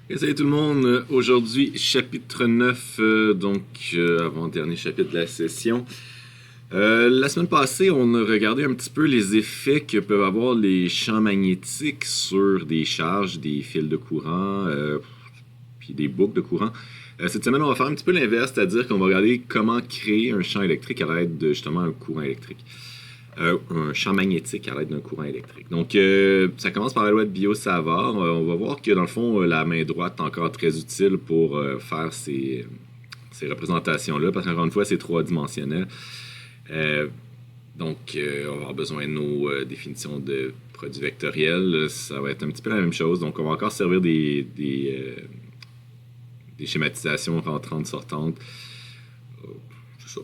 Et salut tout le monde, aujourd'hui chapitre 9, avant-dernier chapitre de la session. La semaine passée, on a regardé un petit peu les effets que peuvent avoir les champs magnétiques sur des charges, des fils de courant, puis des boucles de courant. Cette semaine, on va faire un petit peu l'inverse, c'est-à-dire qu'on va regarder comment créer un champ électrique à l'aide de justement un courant électrique. Un champ magnétique à l'aide d'un courant électrique. Donc, ça commence par la loi de Biot-Savart. On va voir que, dans le fond, la main droite est encore très utile pour faire ces représentations-là, parce qu'encore une fois, c'est trois-dimensionnel. On va avoir besoin de nos définitions de produits vectoriels. Ça va être un petit peu la même chose. Donc, on va encore servir des schématisations rentrantes, sortantes.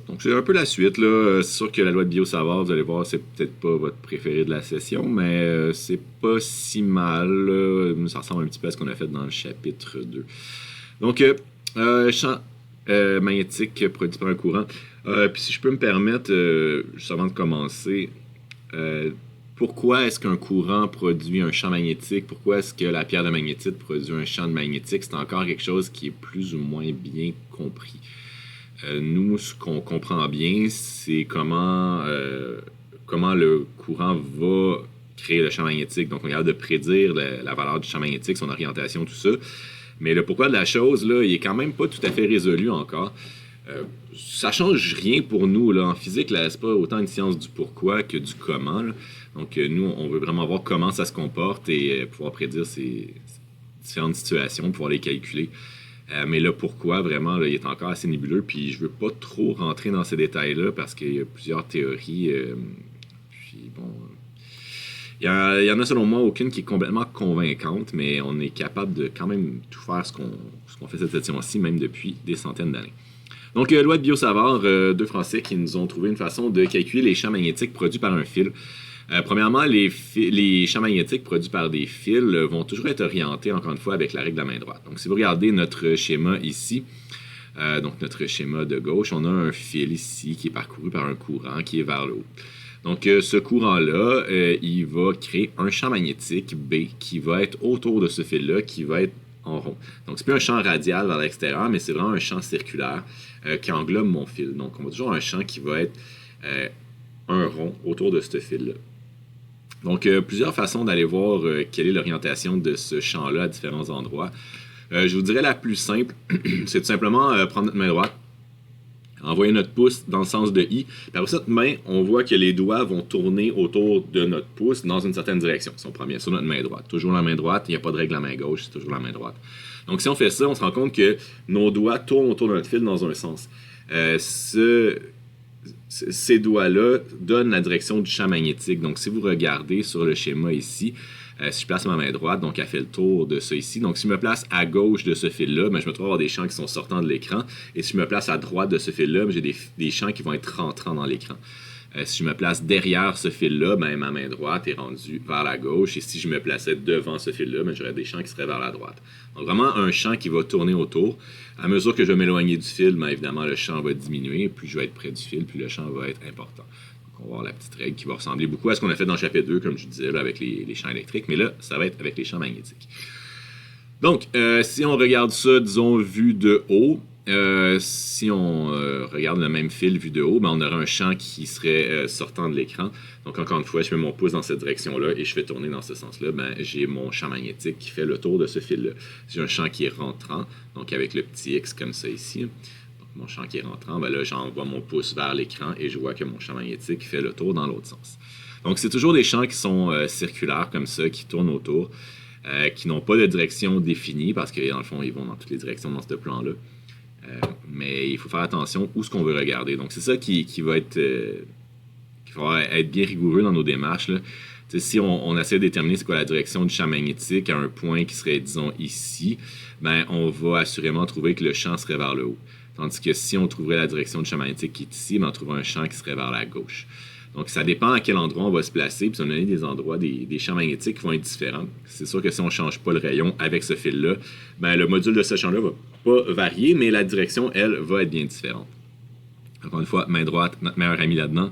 Donc, c'est un peu la suite, là. C'est sûr que la loi de Biot-Savart, vous allez voir, c'est peut-être pas votre préféré de la session, mais c'est pas si mal, là. Ça ressemble un petit peu à ce qu'on a fait dans le chapitre 2. Donc, champ magnétique produit par un courant. Puis si je peux me permettre, juste avant de commencer, pourquoi est-ce qu'un courant produit un champ magnétique? Pourquoi est-ce que la pierre de magnétite produit un champ magnétique? C'est encore quelque chose qui est plus ou moins bien compris. Nous, ce qu'on comprend bien, c'est comment le courant va créer le champ magnétique. Donc, on est capable de prédire la valeur du champ magnétique, son orientation, tout ça. Mais le pourquoi de la chose, là, il est quand même pas tout à fait résolu encore. Ça change rien pour nous. Là. En physique, là, c'est pas autant une science du pourquoi que du comment. Là. Donc, nous, on veut vraiment voir comment ça se comporte et pouvoir prédire ces différentes situations, pouvoir les calculer. Mais là, pourquoi, vraiment, là, il est encore assez nébuleux. Puis je veux pas trop rentrer dans ces détails-là parce qu'il y a plusieurs théories. Puis bon, il y en a selon moi aucune qui est complètement convaincante, mais on est capable de quand même tout faire ce qu'on fait cette session-ci, même depuis des centaines d'années. Donc, loi de Biot-Savart, deux Français qui nous ont trouvé une façon de calculer les champs magnétiques produits par un fil. Premièrement, les champs magnétiques produits par des fils vont toujours être orientés, encore une fois, avec la règle de la main droite. Donc, si vous regardez notre schéma ici, donc notre schéma de gauche, on a un fil ici qui est parcouru par un courant qui est vers le haut. Donc, ce courant-là, il va créer un champ magnétique B qui va être autour de ce fil-là, qui va être en rond. Donc, c'est plus un champ radial vers l'extérieur, mais c'est vraiment un champ circulaire qui englobe mon fil. Donc, on a toujours un champ qui va être un rond autour de ce fil-là. Donc, plusieurs façons d'aller voir quelle est l'orientation de ce champ-là à différents endroits. Je vous dirais la plus simple, c'est tout simplement prendre notre main droite, envoyer notre pouce dans le sens de I. Puis après cette main, on voit que les doigts vont tourner autour de notre pouce dans une certaine direction. Si on prend bien sur notre main droite. Toujours la main droite, il n'y a pas de règle à la main gauche, c'est toujours la main droite. Donc, si on fait ça, on se rend compte que nos doigts tournent autour de notre fil dans un sens. Ces doigts-là donnent la direction du champ magnétique. Donc, si vous regardez sur le schéma ici, si je place ma main droite, donc elle fait le tour de ça ici. Donc, si je me place à gauche de ce fil-là, je me trouve avoir des champs qui sont sortants de l'écran. Et si je me place à droite de ce fil-là, j'ai des champs qui vont être rentrants dans l'écran. Si je me place derrière ce fil-là, ma main droite est rendue vers la gauche. Et si je me plaçais devant ce fil-là, j'aurais des champs qui seraient vers la droite. Donc, vraiment un champ qui va tourner autour. À mesure que je vais m'éloigner du fil, évidemment, le champ va diminuer. Plus je vais être près du fil, plus le champ va être important. Donc, on va voir la petite règle qui va ressembler beaucoup à ce qu'on a fait dans le chapitre 2, comme je disais, là, avec les champs électriques. Mais là, ça va être avec les champs magnétiques. Donc, si on regarde ça, disons, vu de haut, si on regarde le même fil vu de haut, on aurait un champ qui serait sortant de l'écran. Donc, encore une fois, je mets mon pouce dans cette direction-là et je fais tourner dans ce sens-là. J'ai mon champ magnétique qui fait le tour de ce fil-là. J'ai un champ qui est rentrant, donc avec le petit X comme ça ici. Donc, mon champ qui est rentrant, là, j'envoie mon pouce vers l'écran et je vois que mon champ magnétique fait le tour dans l'autre sens. Donc, c'est toujours des champs qui sont circulaires comme ça, qui tournent autour, qui n'ont pas de direction définie parce que, dans le fond, ils vont dans toutes les directions dans ce plan-là. Mais il faut faire attention où ce qu'on veut regarder. Donc, c'est ça qui va être... qu'il faut être bien rigoureux dans nos démarches. Là. Si on essaie de déterminer c'est quoi la direction du champ magnétique à un point qui serait, disons, ici, on va assurément trouver que le champ serait vers le haut. Tandis que si on trouverait la direction du champ magnétique qui est ici, on trouverait un champ qui serait vers la gauche. Donc, ça dépend à quel endroit on va se placer. Puis, on a des endroits, des champs magnétiques qui vont être différents. C'est sûr que si on ne change pas le rayon avec ce fil-là, le module de ce champ-là va pas varier, mais la direction, elle, va être bien différente. Encore une fois, main droite, notre meilleur ami là-dedans.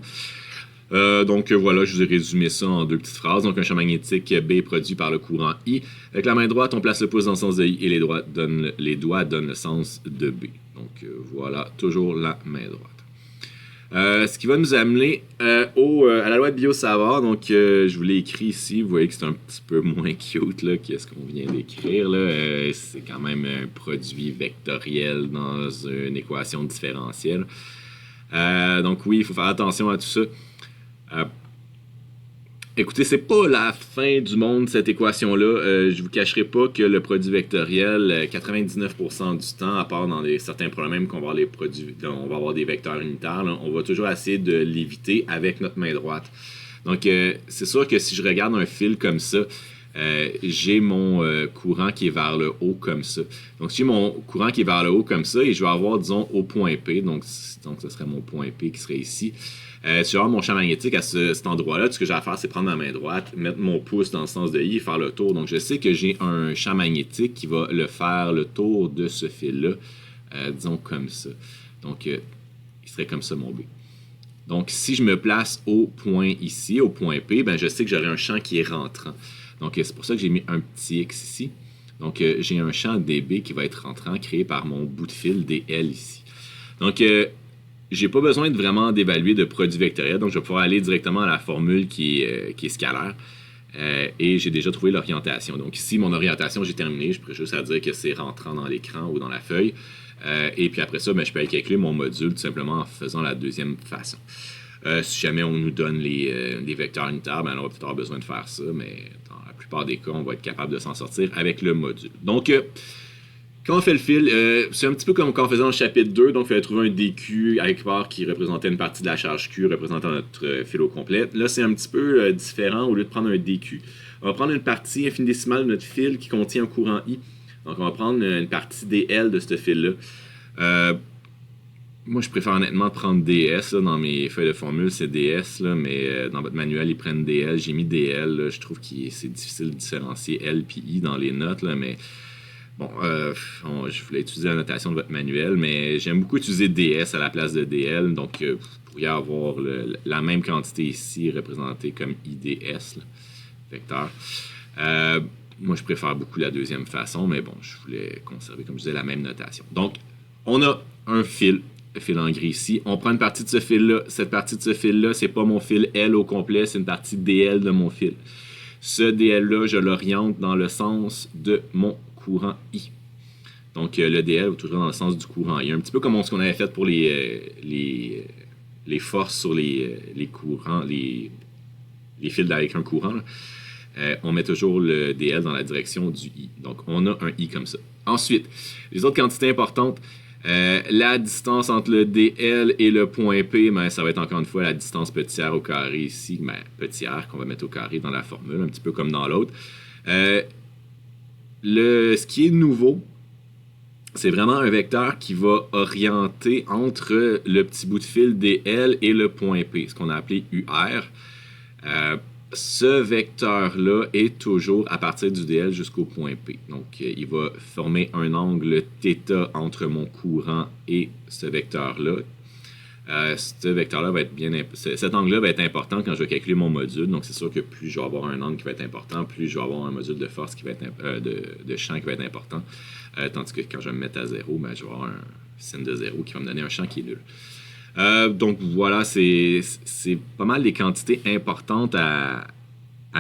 Donc voilà, je vous ai résumé ça en 2 petites phrases. Donc un champ magnétique B est produit par le courant I. Avec la main droite, on place le pouce dans le sens de I et les doigts donnent le sens de B. Donc voilà, toujours la main droite. Ce qui va nous amener à la loi de Biot-Savart. Donc, je vous l'ai écrit ici. Vous voyez que c'est un petit peu moins cute là, que ce qu'on vient d'écrire. C'est quand même un produit vectoriel dans une équation différentielle. Donc oui, il faut faire attention à tout ça. Écoutez, c'est pas la fin du monde, cette équation-là. Je vous cacherai pas que le produit vectoriel, 99% du temps, à part dans certains problèmes qu'on va avoir on va avoir des vecteurs unitaires, là, on va toujours essayer de l'éviter avec notre main droite. Donc, c'est sûr que si je regarde un fil comme ça, j'ai mon courant qui est vers le haut comme ça. Donc, si j'ai mon courant qui est vers le haut comme ça, et je vais avoir, disons, au point P, donc ce serait mon point P qui serait ici. Si je vais avoir mon champ magnétique à cet endroit-là, tout ce que j'ai à faire, c'est prendre ma main droite, mettre mon pouce dans le sens de I et faire le tour. Donc, je sais que j'ai un champ magnétique qui va faire le tour de ce fil-là, disons comme ça. Donc, il serait comme ça, mon B. Donc, si je me place au point ici, au point P, ben, je sais que j'aurai un champ qui est rentrant. Donc, c'est pour ça que j'ai mis un petit X ici. Donc, j'ai un champ DB qui va être rentrant, créé par mon bout de fil DL ici. Donc, j'ai pas besoin de vraiment d'évaluer de produit vectoriel, donc je vais pouvoir aller directement à la formule qui est scalaire. Et j'ai déjà trouvé l'orientation. Donc ici, mon orientation, j'ai terminé. Je pourrais juste à dire que c'est rentrant dans l'écran ou dans la feuille. Et puis après ça, ben, je peux aller calculer mon module tout simplement en faisant la deuxième façon. Si jamais on nous donne les vecteurs unitaires, ben, on va peut-être avoir besoin de faire ça, mais dans la plupart des cas, on va être capable de s'en sortir avec le module. Donc, quand on fait le fil, c'est un petit peu comme quand on faisait dans le chapitre 2, donc il fallait trouver un DQ à quelque part qui représentait une partie de la charge Q représentant notre fil au complet. Là, c'est un petit peu différent. Au lieu de prendre un DQ, on va prendre une partie infidécimale de notre fil qui contient un courant I. Donc, on va prendre une partie DL de ce fil-là. Moi, je préfère honnêtement prendre DS. Là, dans mes feuilles de formule, c'est DS, là, mais dans votre manuel, ils prennent DL. J'ai mis DL. Là, je trouve que c'est difficile de différencier L et I dans les notes, là, mais... Bon, je voulais utiliser la notation de votre manuel, mais j'aime beaucoup utiliser DS à la place de DL. Donc, vous pourriez avoir la même quantité ici représentée comme IDS, là, vecteur. Moi, je préfère beaucoup la deuxième façon, mais bon, je voulais conserver, comme je disais, la même notation. Donc, on a un fil en gris ici. On prend une partie de ce fil-là. Cette partie de ce fil-là, c'est pas mon fil L au complet, c'est une partie DL de mon fil. Ce DL-là, je l'oriente dans le sens de mon courant I. Donc, le DL va toujours dans le sens du courant I. Un petit peu comme ce qu'on avait fait pour les forces sur les courants, les fils avec un courant. On met toujours le DL dans la direction du I. Donc, on a un I comme ça. Ensuite, les autres quantités importantes, la distance entre le DL et le point P, ben, ça va être encore une fois la distance petit r au carré ici, ben, petit r qu'on va mettre au carré dans la formule, un petit peu comme dans l'autre. Ce qui est nouveau, c'est vraiment un vecteur qui va orienter entre le petit bout de fil DL et le point P, ce qu'on a appelé UR. Ce vecteur-là est toujours à partir du DL jusqu'au point P. Donc, il va former un angle θ entre mon courant et ce vecteur-là. Cet angle-là va être important quand je vais calculer mon module. Donc, c'est sûr que plus je vais avoir un angle qui va être important, plus je vais avoir un module de force qui va être de champ qui va être important. Tandis que quand je vais me mettre à 0, ben, je vais avoir un signe de 0 qui va me donner un champ qui est nul. Donc voilà, c'est pas mal les quantités importantes à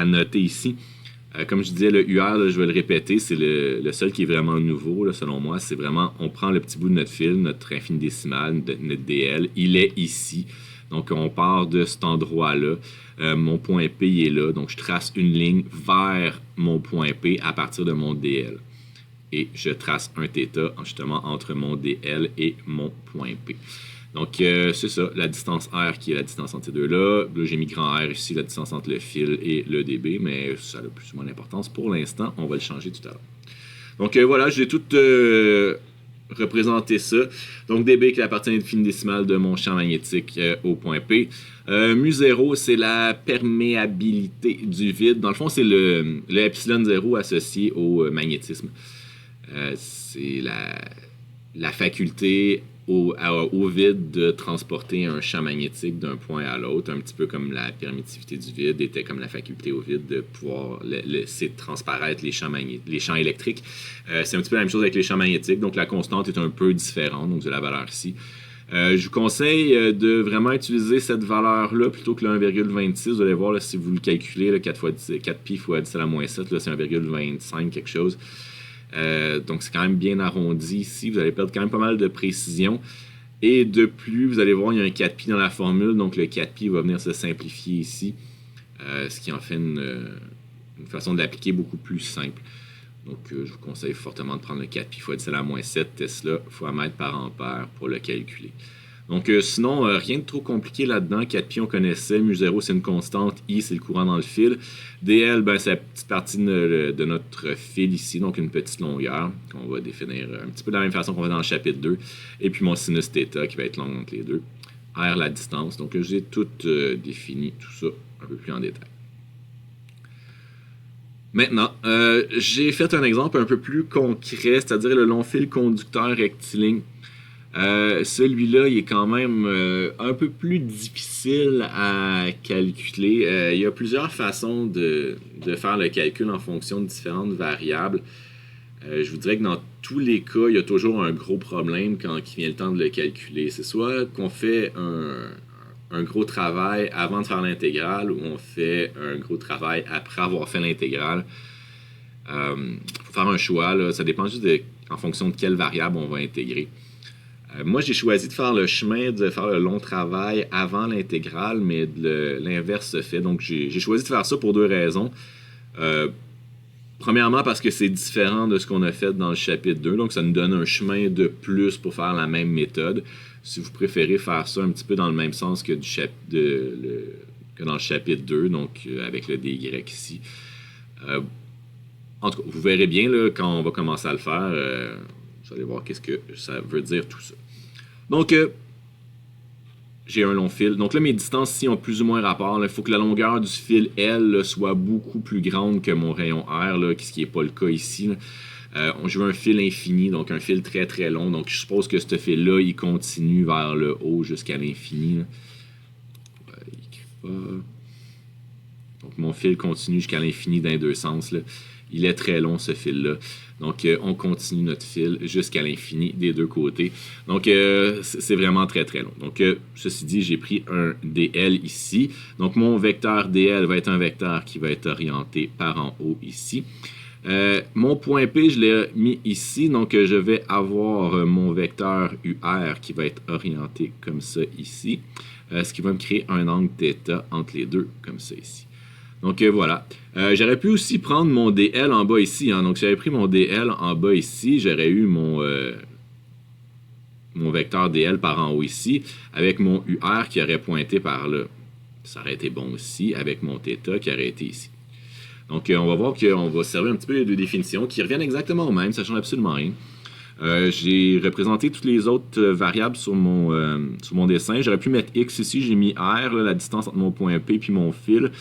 noter ici. Comme je disais, le UR, là, je vais le répéter, c'est le seul qui est vraiment nouveau, là, selon moi. C'est vraiment, on prend le petit bout de notre fil, notre infini-décimal, notre DL, il est ici. Donc on part de cet endroit-là. Mon point P il est là, donc je trace une ligne vers mon point P à partir de mon DL. Et je trace un θ justement entre mon DL et mon point P. Donc, c'est ça, la distance R qui est la distance entre ces deux-là. Là, j'ai mis grand R ici, la distance entre le fil et le dB, mais ça a plus ou moins d'importance. Pour l'instant, on va le changer tout à l'heure. Donc, voilà, j'ai tout représenté ça. Donc, dB qui est la partie infini-décimale de mon champ magnétique au point P. Mu0, c'est la perméabilité du vide. Dans le fond, c'est le epsilon 0 associé au magnétisme. C'est la faculté au vide de transporter un champ magnétique d'un point à l'autre, un petit peu comme la permittivité du vide était comme la faculté au vide de pouvoir laisser transparaître les champs électriques. C'est un petit peu la même chose avec les champs magnétiques, donc la constante est un peu différente, donc de la valeur ici. Je vous conseille de vraiment utiliser cette valeur-là plutôt que le 1,26. Vous allez voir là, si vous le calculez, là, 4 pi fois 10 à la moins 7, là, c'est 1,25 quelque chose. Donc c'est quand même bien arrondi ici. Vous allez perdre quand même pas mal de précision. Et de plus, vous allez voir, il y a un 4pi dans la formule. Donc le 4pi va venir se simplifier ici. Ce qui en fait une façon de l'appliquer beaucoup plus simple. Donc, je vous conseille fortement de prendre le 4pi fois 10 à la moins 7 Tesla fois mètre par ampère pour le calculer. Donc, sinon, rien de trop compliqué là-dedans. 4pi, on connaissait. Mu0, c'est une constante. I, c'est le courant dans le fil. DL, c'est la petite partie de notre fil ici, donc une petite longueur qu'on va définir un petit peu de la même façon qu'on va dans le chapitre 2. Et puis mon sinus θ qui va être long entre les deux. R, la distance. Donc, j'ai tout défini, tout ça un peu plus en détail. Maintenant, j'ai fait un exemple un peu plus concret, c'est-à-dire le long fil conducteur rectiligne. Celui-là, il est quand même un peu plus difficile à calculer. Il y a plusieurs façons de faire le calcul en fonction de différentes variables. Je vous dirais que dans tous les cas, il y a toujours un gros problème quand il vient le temps de le calculer. C'est soit qu'on fait un gros travail avant de faire l'intégrale ou on fait un gros travail après avoir fait l'intégrale. Faut faire un choix, là. Ça dépend juste en fonction de quelle variable on va intégrer. Moi, j'ai choisi de faire le chemin de faire le long travail avant l'intégrale, mais l'inverse se fait. Donc, j'ai choisi de faire ça pour deux raisons. Premièrement, parce que c'est différent de ce qu'on a fait dans le chapitre 2. Donc, ça nous donne un chemin de plus pour faire la même méthode. Si vous préférez faire ça un petit peu dans le même sens que, que dans le chapitre 2, donc avec le dy ici. En tout cas, vous verrez bien là, quand on va commencer à le faire. Vous allez voir qu'est-ce que ça veut dire tout ça. Donc, j'ai un long fil. Donc là, mes distances ici ont plus ou moins rapport. Il faut que la longueur du fil L là, soit beaucoup plus grande que mon rayon R, là, ce qui n'est pas le cas ici. Je veux un fil infini, donc un fil très très long. Donc je suppose que ce fil-là, il continue vers le haut jusqu'à l'infini. Donc mon fil continue jusqu'à l'infini dans les deux sens. Là. Il est très long ce fil-là. Donc on continue notre fil jusqu'à l'infini des deux côtés. Donc c'est vraiment très très long. Donc ceci dit, j'ai pris un DL ici. Donc mon vecteur DL va être un vecteur qui va être orienté par en haut ici. Mon point P, je l'ai mis ici, donc je vais avoir mon vecteur UR qui va être orienté comme ça ici, ce qui va me créer un angle θ entre les deux, comme ça ici. Donc voilà. J'aurais pu aussi prendre mon DL en bas ici, hein. Donc si j'avais pris mon DL en bas ici, j'aurais eu mon vecteur DL par en haut ici, avec mon UR qui aurait pointé par là. Ça aurait été bon aussi, avec mon θ qui aurait été ici. Donc, on va voir qu'on va servir un petit peu de définitions qui reviennent exactement au même, ça ne change absolument rien. J'ai représenté toutes les autres variables sur mon dessin. J'aurais pu mettre X ici, j'ai mis R, là, la distance entre mon point P puis mon fil.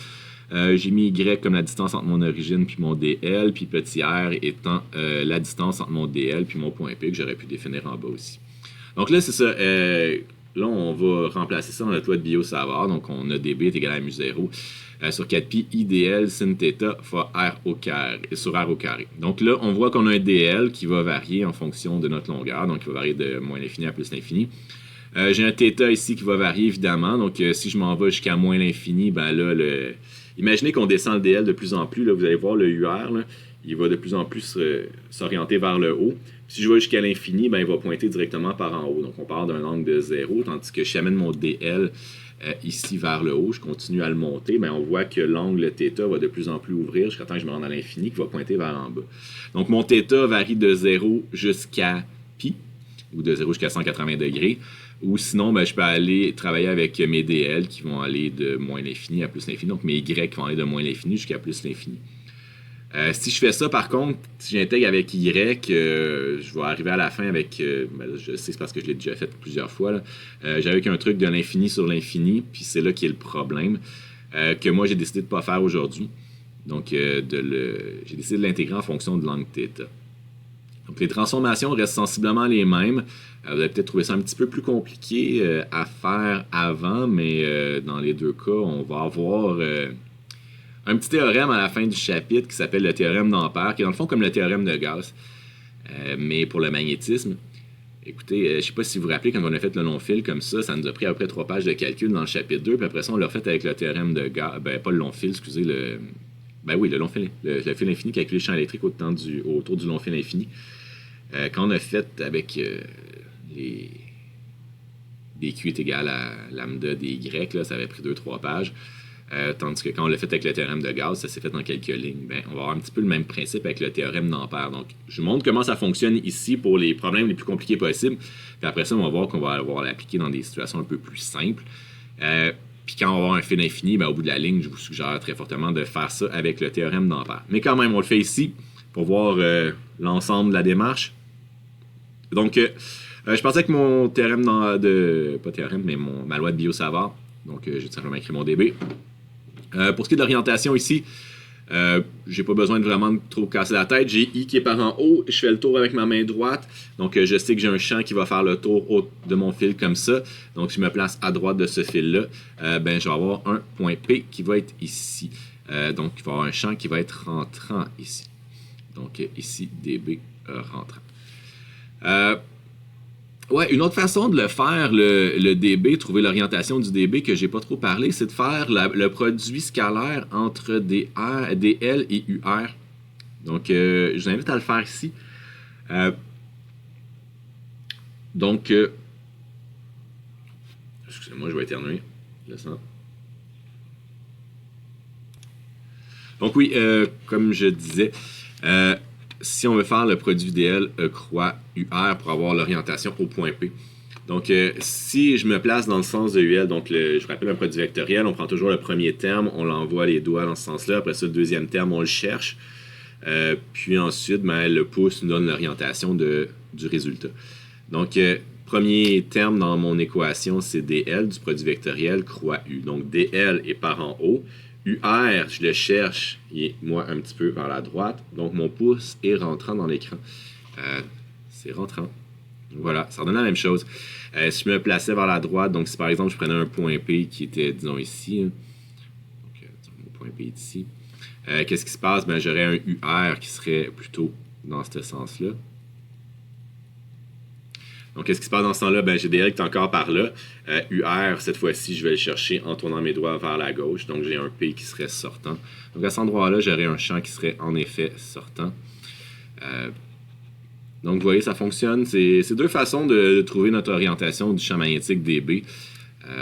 J'ai mis Y comme la distance entre mon origine puis mon DL, puis petit r étant la distance entre mon DL puis mon point P que j'aurais pu définir en bas aussi. Donc là, c'est ça. Là, on va remplacer ça dans notre loi de Biot-Savart. Donc, on a dB est égal à mu0 sur 4pi IDL sin θ fois R au carré, sur R au carré. Donc là, on voit qu'on a un DL qui va varier en fonction de notre longueur. Donc, il va varier de moins l'infini à plus l'infini. J'ai un θ ici qui va varier, évidemment. Donc, si je m'en vais jusqu'à moins l'infini, ben là, imaginez qu'on descend le DL de plus en plus. Là, vous allez voir le UR, là, il va de plus en plus s'orienter vers le haut. Si je vais jusqu'à l'infini, ben, il va pointer directement par en haut. Donc, on part d'un angle de 0, tandis que je amène mon DL ici vers le haut, je continue à le monter, ben, on voit que l'angle θ va de plus en plus ouvrir jusqu'à temps que je me rende à l'infini, qui va pointer vers en bas. Donc, mon θ varie de 0 jusqu'à pi, ou de 0 jusqu'à 180 degrés. Ou sinon, ben, je peux aller travailler avec mes DL qui vont aller de moins l'infini à plus l'infini. Donc, mes Y qui vont aller de moins l'infini jusqu'à plus l'infini. Si je fais ça, par contre, si j'intègre avec Y, je vais arriver à la fin avec... ben, je sais, c'est parce que je l'ai déjà fait plusieurs fois. J'avais avec un truc de l'infini sur l'infini, puis c'est là qui est le problème, que moi, j'ai décidé de ne pas faire aujourd'hui. Donc, j'ai décidé de l'intégrer en fonction de l'angle θ. Donc les transformations restent sensiblement les mêmes. Vous allez peut-être trouver ça un petit peu plus compliqué à faire avant, mais dans les deux cas, on va avoir un petit théorème à la fin du chapitre qui s'appelle le théorème d'Ampère, qui est dans le fond comme le théorème de Gauss, mais pour le magnétisme. Écoutez, je ne sais pas si vous vous rappelez, quand on a fait le long fil comme ça nous a pris à peu près 3 pages de calcul dans le chapitre 2, puis après ça, on l'a refait avec le théorème de Gauss, pas le long fil, excusez, le long fil, le fil infini, calculer le champ électrique autour du long fil infini. Quand on a fait avec les dq est égal à lambda dy, là, ça avait pris 2-3 pages. Tandis que quand on l'a fait avec le théorème de Gauss, ça s'est fait en quelques lignes. On va avoir un petit peu le même principe avec le théorème d'Ampère. Donc, je vous montre comment ça fonctionne ici pour les problèmes les plus compliqués possibles. Puis après ça, on va voir qu'on va avoir l'appliquer dans des situations un peu plus simples. Puis quand on va avoir un fil infini, au bout de la ligne, je vous suggère très fortement de faire ça avec le théorème d'Ampère. Mais quand même, on le fait ici pour voir l'ensemble de la démarche. Donc, je pensais que mon théorème pas théorème, mais ma loi de Biot-Savart. Donc, j'ai tout simplement écrit mon DB. Pour ce qui est de l'orientation ici, j'ai pas besoin de vraiment trop casser la tête. J'ai I qui est par en haut, je fais le tour avec ma main droite. Donc, je sais que j'ai un champ qui va faire le tour de mon fil comme ça. Donc, si je me place à droite de ce fil-là, je vais avoir un point P qui va être ici. Donc, il va y avoir un champ qui va être rentrant ici. Donc, ici, DB rentrant. Une autre façon de le faire, le DB, trouver l'orientation du DB que j'ai pas trop parlé, c'est de faire le produit scalaire entre DL et UR. Donc, je vous invite à le faire ici. Excusez-moi, je vais éternuer. Donc oui, comme je disais, si on veut faire le produit DL croix UR pour avoir l'orientation au point P. Donc, si je me place dans le sens de UL, donc je rappelle un produit vectoriel, on prend toujours le premier terme, on l'envoie les doigts dans ce sens-là. Après ça, le deuxième terme, on le cherche. Puis ensuite, le pouce nous donne l'orientation du résultat. Donc, premier terme dans mon équation, c'est DL du produit vectoriel croix U. Donc, DL est par en haut. UR, je le cherche, il est, moi, un petit peu vers la droite. Donc, mon pouce est rentrant dans l'écran. C'est rentrant. Voilà, ça redonne la même chose. Si je me plaçais vers la droite, donc si par exemple, je prenais un point P qui était, disons, ici. Donc, mon point P est ici. Qu'est-ce qui se passe? J'aurais un UR qui serait plutôt dans ce sens-là. Donc, qu'est-ce qui se passe dans ce temps-là? J'ai DL qui est encore par là. UR, cette fois-ci, je vais le chercher en tournant mes doigts vers la gauche. Donc, j'ai un P qui serait sortant. Donc, à cet endroit-là, j'aurais un champ qui serait en effet sortant. Donc, vous voyez, ça fonctionne. C'est deux façons de trouver notre orientation du champ magnétique DB.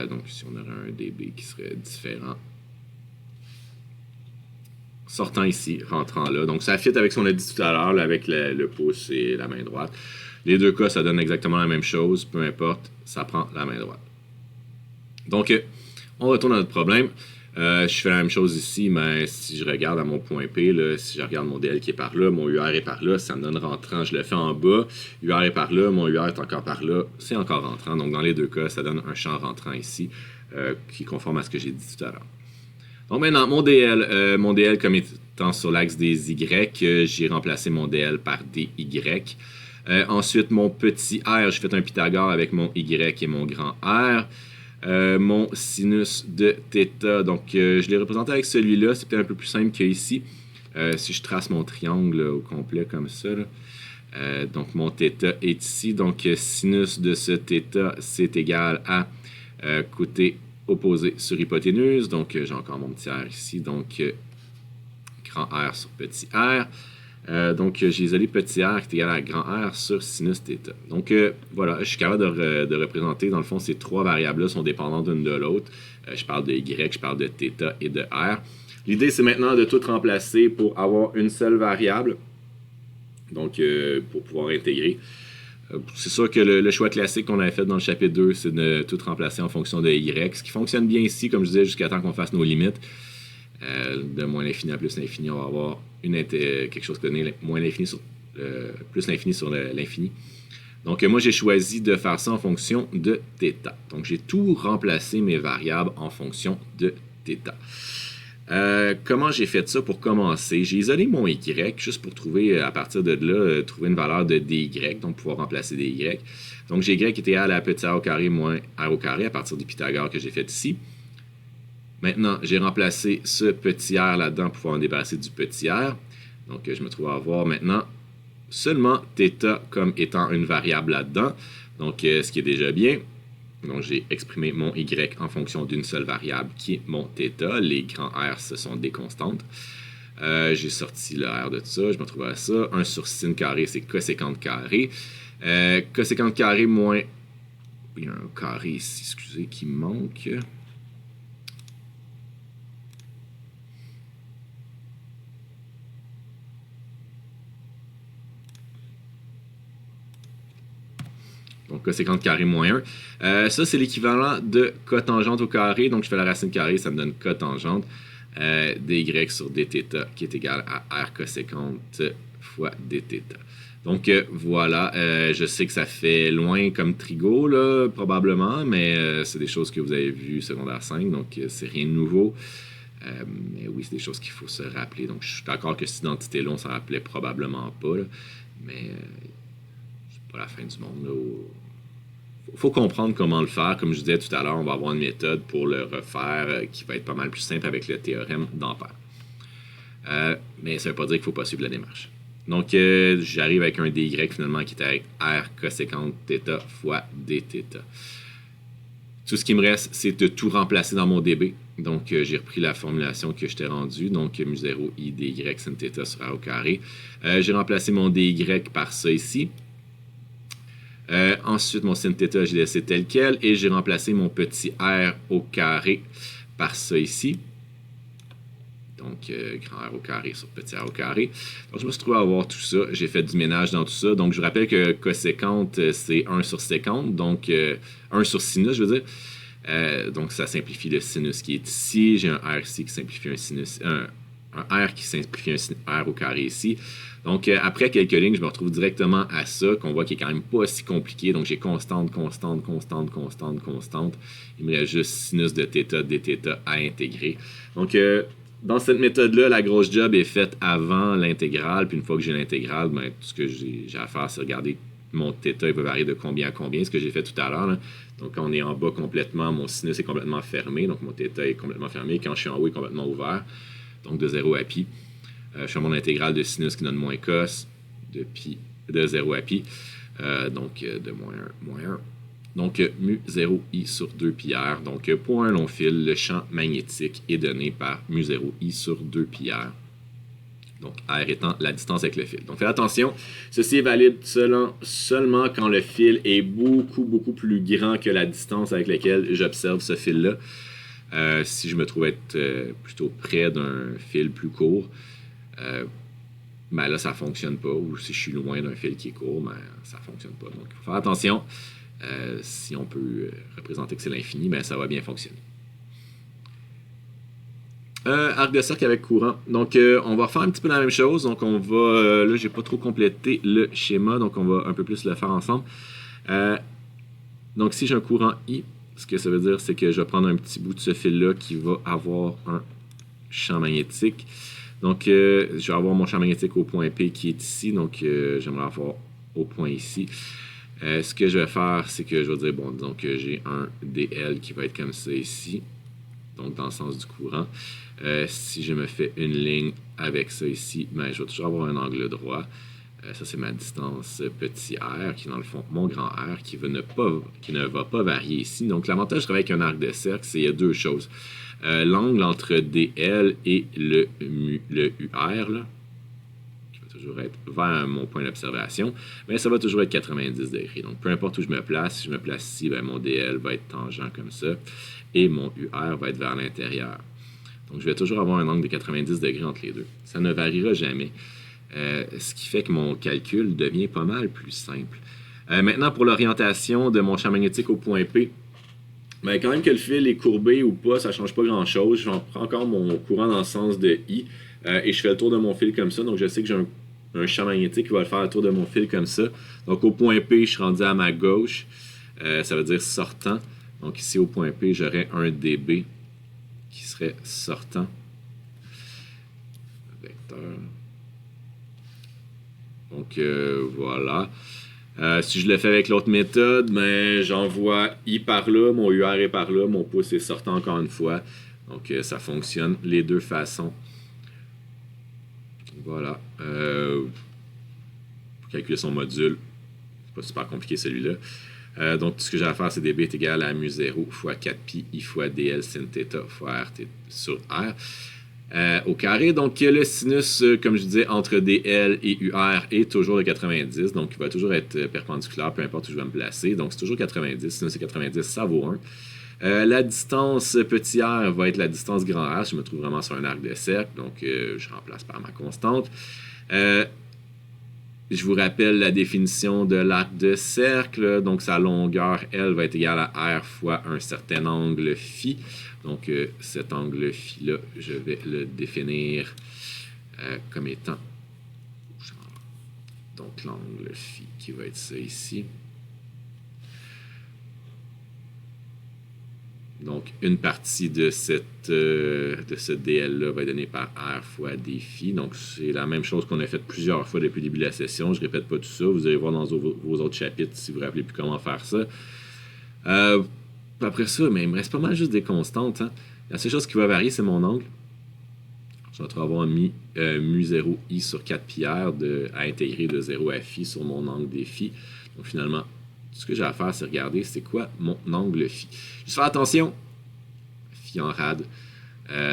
Donc, ici, on aurait un DB qui serait différent. Sortant ici, rentrant là. Donc, ça fit avec ce qu'on a dit tout à l'heure, avec le pouce et la main droite. Les deux cas, ça donne exactement la même chose. Peu importe, ça prend la main droite. Donc, on retourne à notre problème. Je fais la même chose ici, mais si je regarde à mon point P, là, si je regarde mon DL qui est par là, mon UR est par là, ça me donne rentrant. Je le fais en bas, UR est par là, mon UR est encore par là, c'est encore rentrant. Donc, dans les deux cas, ça donne un champ rentrant ici qui est conforme à ce que j'ai dit tout à l'heure. Donc, maintenant, mon DL comme étant sur l'axe des Y, j'ai remplacé mon DL par DY. Ensuite, mon petit R, j'ai fait un Pythagore avec mon Y et mon grand R. Mon sinus de θ, donc je l'ai représenté avec celui-là, c'est peut-être un peu plus simple qu'ici. Si je trace mon triangle au complet comme ça, donc mon θ est ici, donc sinus de ce θ, c'est égal à côté opposé sur hypoténuse, donc j'ai encore mon petit R ici, donc grand R sur petit R. Donc, j'ai isolé petit r qui est égal à grand R sur sinus θ. Donc, voilà, je suis capable de représenter, dans le fond, ces trois variables-là sont dépendantes l'une de l'autre. Je parle de Y, je parle de θ et de R. L'idée, c'est maintenant de tout remplacer pour avoir une seule variable, donc pour pouvoir intégrer. C'est sûr que le choix classique qu'on avait fait dans le chapitre 2, c'est de tout remplacer en fonction de Y, ce qui fonctionne bien ici, comme je disais, jusqu'à temps qu'on fasse nos limites. De moins l'infini à plus l'infini, on va avoir quelque chose qui donne moins l'infini sur plus l'infini sur l'infini. Donc moi j'ai choisi de faire ça en fonction de θ. Donc j'ai tout remplacé mes variables en fonction de θ. Comment j'ai fait ça pour commencer? J'ai isolé mon Y juste pour trouver, à partir de là, trouver une valeur de dy, donc pouvoir remplacer dy. Donc j'ai y qui était à la petit r au carré moins r au carré à partir du Pythagore que j'ai fait ici. Maintenant, j'ai remplacé ce petit r là-dedans pour pouvoir me débarrasser du petit r. Donc je me trouve à avoir maintenant seulement θ comme étant une variable là-dedans. Donc ce qui est déjà bien. Donc, j'ai exprimé mon y en fonction d'une seule variable qui est mon θ. Les grands R, ce sont des constantes. J'ai sorti le R de ça, je me trouve à ça. 1 sur sin carré, c'est coséquente carré. Coséquente carré moins... Il y a un carré ici, excusez, qui manque. Donc, coséquente carré moins 1. Ça, c'est l'équivalent de cotangente au carré. Donc, je fais la racine carrée, ça me donne cotangente dy sur dθ qui est égal à r coséquente fois dθ. Donc, voilà. Je sais que ça fait loin comme trigo, là, probablement, mais c'est des choses que vous avez vues secondaire 5, donc c'est rien de nouveau. Mais oui, c'est des choses qu'il faut se rappeler. Donc, je suis d'accord que cette identité-là, on ne s'en rappelait probablement pas, là, mais c'est pas la fin du monde, là. Il faut comprendre comment le faire. Comme je disais tout à l'heure, on va avoir une méthode pour le refaire qui va être pas mal plus simple avec le théorème d'Ampère. Mais ça ne veut pas dire qu'il ne faut pas suivre la démarche. Donc, j'arrive avec un dy finalement qui est avec r coséquente θ fois dθ. Tout ce qui me reste, c'est de tout remplacer dans mon dB. Donc, j'ai repris la formulation que je t'ai rendue. Donc, mu0 i dy sin θ sur r au carré. J'ai remplacé mon dy par ça ici. Ensuite, mon sin θ, j'ai laissé tel quel et j'ai remplacé mon petit r au carré par ça ici. Donc, grand R au carré sur petit r au carré. Donc, je me suis trouvé à avoir tout ça. J'ai fait du ménage dans tout ça. Donc, je vous rappelle que coséquente, c'est 1 sur séquente. Donc, 1 sur sinus, je veux dire. Donc, ça simplifie le sinus qui est ici. J'ai un R ici qui simplifie un sinus. Un R qui simplifie un R au carré ici. Donc, après quelques lignes, je me retrouve directement à ça, qu'on voit qui est quand même pas si compliqué. Donc, j'ai constante, constante, constante, constante, constante. Il me reste juste sinus de θ, dθ à intégrer. Donc, dans cette méthode-là, la grosse job est faite avant l'intégrale. Puis, une fois que j'ai l'intégrale, ben, tout ce que j'ai à faire, c'est regarder mon θ, il va varier de combien à combien, ce que j'ai fait tout à l'heure. Donc, quand on est en bas complètement, mon sinus est complètement fermé. Donc, mon θ est complètement fermé. Quand je suis en haut, il est complètement ouvert. Donc, de 0 à pi. Je fais mon intégrale de sinus qui donne moins cos de pi de 0 à pi. Donc, de moins 1. Donc, mu 0 i sur 2 pi r. Donc, pour un long fil, le champ magnétique est donné par mu 0 i sur 2 pi r. Donc, r étant la distance avec le fil. Donc, faites attention, ceci est valide seulement quand le fil est beaucoup, beaucoup plus grand que la distance avec laquelle j'observe ce fil-là. Si je me trouve être plutôt près d'un fil plus court, ben là, ça ne fonctionne pas. Ou si je suis loin d'un fil qui est court, ben, ça ne fonctionne pas. Donc, il faut faire attention. Si on peut représenter que c'est l'infini, ben, ça va bien fonctionner. Arc de cercle avec courant. Donc, on va faire un petit peu la même chose. Donc, on va... là, j'ai pas trop complété le schéma, donc on va un peu plus le faire ensemble. Donc, si j'ai un courant I, ce que ça veut dire, c'est que je vais prendre un petit bout de ce fil-là qui va avoir un champ magnétique. Donc, je vais avoir mon champ magnétique au point P qui est ici. Donc, j'aimerais avoir au point ici. Ce que je vais faire, c'est que je vais dire, bon, disons que j'ai un dl qui va être comme ça ici. Donc, dans le sens du courant. Si je me fais une ligne avec ça ici, ben, je vais toujours avoir un angle droit. Ça, c'est ma distance petit r, qui est dans le fond mon grand R, qui ne va pas varier ici. Donc, l'avantage de travailler avec un arc de cercle, c'est qu'il y a deux choses. L'angle entre dl et le UR, là, qui va toujours être vers mon point d'observation, ben, ça va toujours être 90 degrés. Donc, peu importe où je me place, si je me place ici, ben, mon dl va être tangent comme ça, et mon UR va être vers l'intérieur. Donc, je vais toujours avoir un angle de 90 degrés entre les deux. Ça ne variera jamais. Ce qui fait que mon calcul devient pas mal plus simple. Maintenant, pour l'orientation de mon champ magnétique au point P, ben, quand même que le fil est courbé ou pas, ça ne change pas grand-chose. J'en prends encore mon courant dans le sens de I et je fais le tour de mon fil comme ça. Donc, je sais que j'ai un champ magnétique qui va le faire le tour de mon fil comme ça. Donc, au point P, je suis rendu à ma gauche. Ça veut dire sortant. Donc, ici, au point P, j'aurais un dB qui serait sortant. vecteur. Donc, voilà. Si je le fais avec l'autre méthode, ben, j'envoie I par là, mon UR est par là, mon pouce est sortant encore une fois. Donc, ça fonctionne les deux façons. Voilà. Pour calculer son module, c'est pas super compliqué celui-là. Donc, tout ce que j'ai à faire, c'est dB est égal à mu0 fois 4pi I fois dl sin θ fois r sur r. Au carré, donc le sinus, comme je disais, entre dl et ur est toujours de 90, donc il va toujours être perpendiculaire, peu importe où je vais me placer, donc c'est toujours 90, sinus c'est 90, ça vaut 1. La distance petit r va être la distance grand R, je me trouve vraiment sur un arc de cercle, donc je remplace par ma constante. Je vous rappelle la définition de l'arc de cercle. Donc, sa longueur, elle, va être égale à R fois un certain angle phi. Donc, cet angle phi-là, je vais le définir comme étant... Donc, l'angle phi qui va être ça ici. Donc, une partie de ce DL-là va être donnée par R fois d phi. Donc, c'est la même chose qu'on a fait plusieurs fois depuis le début de la session. Je ne répète pas tout ça. Vous allez voir dans vos autres chapitres si vous ne vous rappelez plus comment faire ça. Après ça, mais il me reste pas mal juste des constantes. Hein. La seule chose qui va varier, c'est mon angle. Je vais avoir mu0 i sur 4 pi r à intégrer de 0 à phi sur mon angle des phi. Donc, finalement, tout ce que j'ai à faire, c'est regarder c'est quoi mon angle phi. Juste faire attention, phi en rad.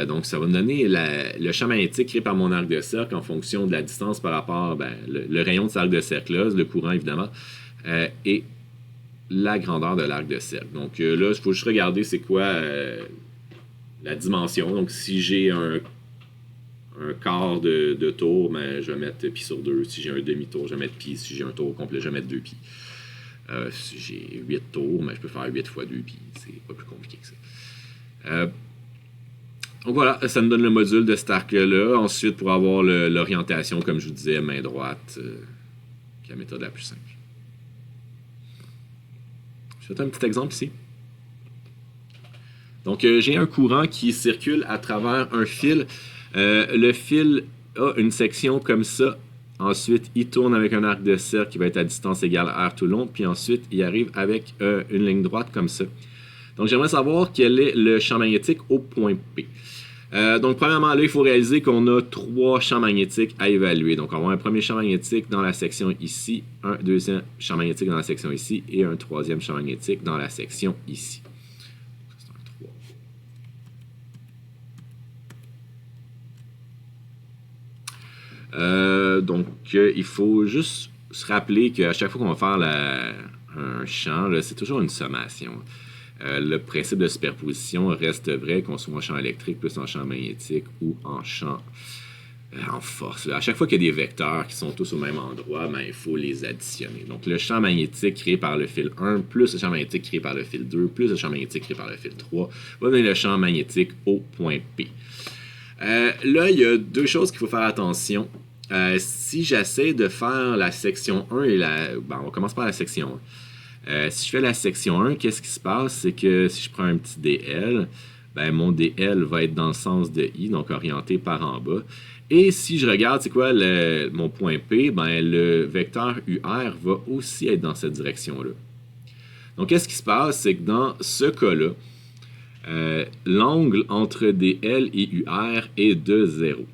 Donc, ça va me donner le champ magnétique créé par mon arc de cercle en fonction de la distance par rapport le rayon de cet arc de cercle-là, le courant évidemment, et la grandeur de l'arc de cercle. Donc là, il faut juste regarder c'est quoi la dimension. Donc, si j'ai un quart de tour, ben, je vais mettre pi sur 2. Si j'ai un demi-tour, je vais mettre pi. Si j'ai un tour complet, je vais mettre 2 pi. Si j'ai 8 tours, mais je peux faire 8 fois 2 pi. C'est pas plus compliqué que ça. Donc voilà, ça me donne le module de cet arc-là. Ensuite, pour avoir l'orientation, comme je vous disais, main droite, qui est la méthode la plus simple. Je vais faire un petit exemple ici. Donc, j'ai un courant qui circule à travers un fil. Le fil a une section comme ça. Ensuite, il tourne avec un arc de cercle qui va être à distance égale à R tout long. Puis ensuite, il arrive avec une ligne droite comme ça. Donc, j'aimerais savoir quel est le champ magnétique au point P. Donc, premièrement, là, il faut réaliser qu'on a 3 champs magnétiques à évaluer. Donc, on va avoir un premier champ magnétique dans la section ici, un deuxième champ magnétique dans la section ici et un troisième champ magnétique dans la section ici. C'est un 3. Donc, il faut juste se rappeler qu'à chaque fois qu'on va faire un champ, c'est toujours une sommation. Le principe de superposition reste vrai qu'on soit en champ électrique plus en champ magnétique ou en champ en force. À chaque fois qu'il y a des vecteurs qui sont tous au même endroit, ben, il faut les additionner. Donc le champ magnétique créé par le fil 1 plus le champ magnétique créé par le fil 2 plus le champ magnétique créé par le fil 3 va donner le champ magnétique au point P. Là, il y a 2 choses qu'il faut faire attention. Si j'essaie de faire la section 1 et on commence par la section 1. Si je fais la section 1, qu'est-ce qui se passe? C'est que si je prends un petit DL, ben, mon DL va être dans le sens de I, donc orienté par en bas. Et si je regarde, c'est quoi mon point P? Ben, le vecteur UR va aussi être dans cette direction-là. Donc, qu'est-ce qui se passe? C'est que dans ce cas-là, l'angle entre DL et UR est de 0.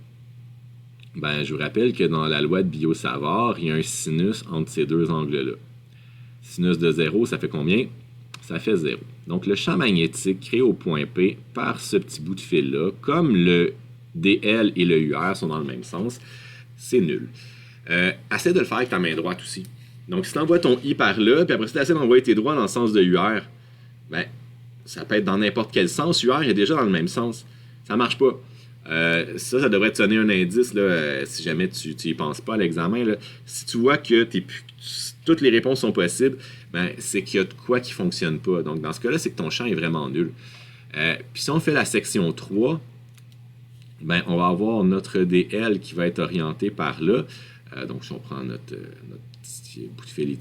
Ben, je vous rappelle que dans la loi de Biot-Savart, il y a un sinus entre ces deux angles-là. Sinus de 0, ça fait combien? Ça fait 0. Donc, le champ magnétique créé au point P par ce petit bout de fil-là, comme le DL et le UR sont dans le même sens, c'est nul. Essaie de le faire avec ta main droite aussi. Donc, si tu envoies ton I par là, puis après, si tu essaies d'envoyer tes doigts dans le sens de UR, ben, ça peut être dans n'importe quel sens. UR est déjà dans le même sens. Ça marche pas. Ça devrait te sonner un indice là, si jamais tu y penses pas à l'examen. Là. Si tu vois que toutes les réponses sont possibles, ben, c'est qu'il y a de quoi qui ne fonctionne pas. Donc, dans ce cas-là, c'est que ton champ est vraiment nul. Puis si on fait la section 3, ben, on va avoir notre DL qui va être orienté par là. Donc, si on prend notre petit bout de fil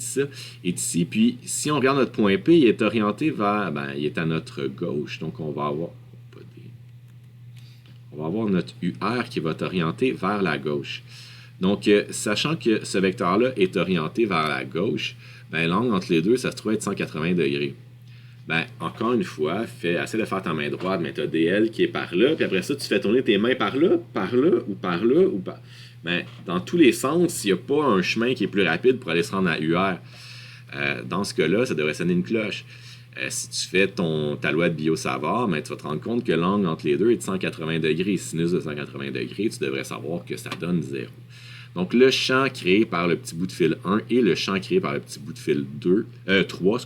ici, puis si on regarde notre point P, il est orienté vers, il est à notre gauche. Donc, on va avoir on va avoir notre UR qui va être orienté vers la gauche. Donc, sachant que ce vecteur-là est orienté vers la gauche, ben, l'angle entre les deux, ça se trouve être 180 degrés. Ben, encore une fois, essaie de faire ta main droite, mais tu as DL qui est par là, puis après ça, tu fais tourner tes mains par là, ou par là, ou par... Ben, dans tous les sens, il n'y a pas un chemin qui est plus rapide pour aller se rendre à UR. Dans ce cas-là, ça devrait sonner une cloche. Si tu fais ta loi de Biot-Savart, ben, tu vas te rendre compte que l'angle entre les deux est de 180 degrés. Sinus de 180 degrés, tu devrais savoir que ça donne 0. Donc, le champ créé par le petit bout de fil 1 et le champ créé par le petit bout de fil 3,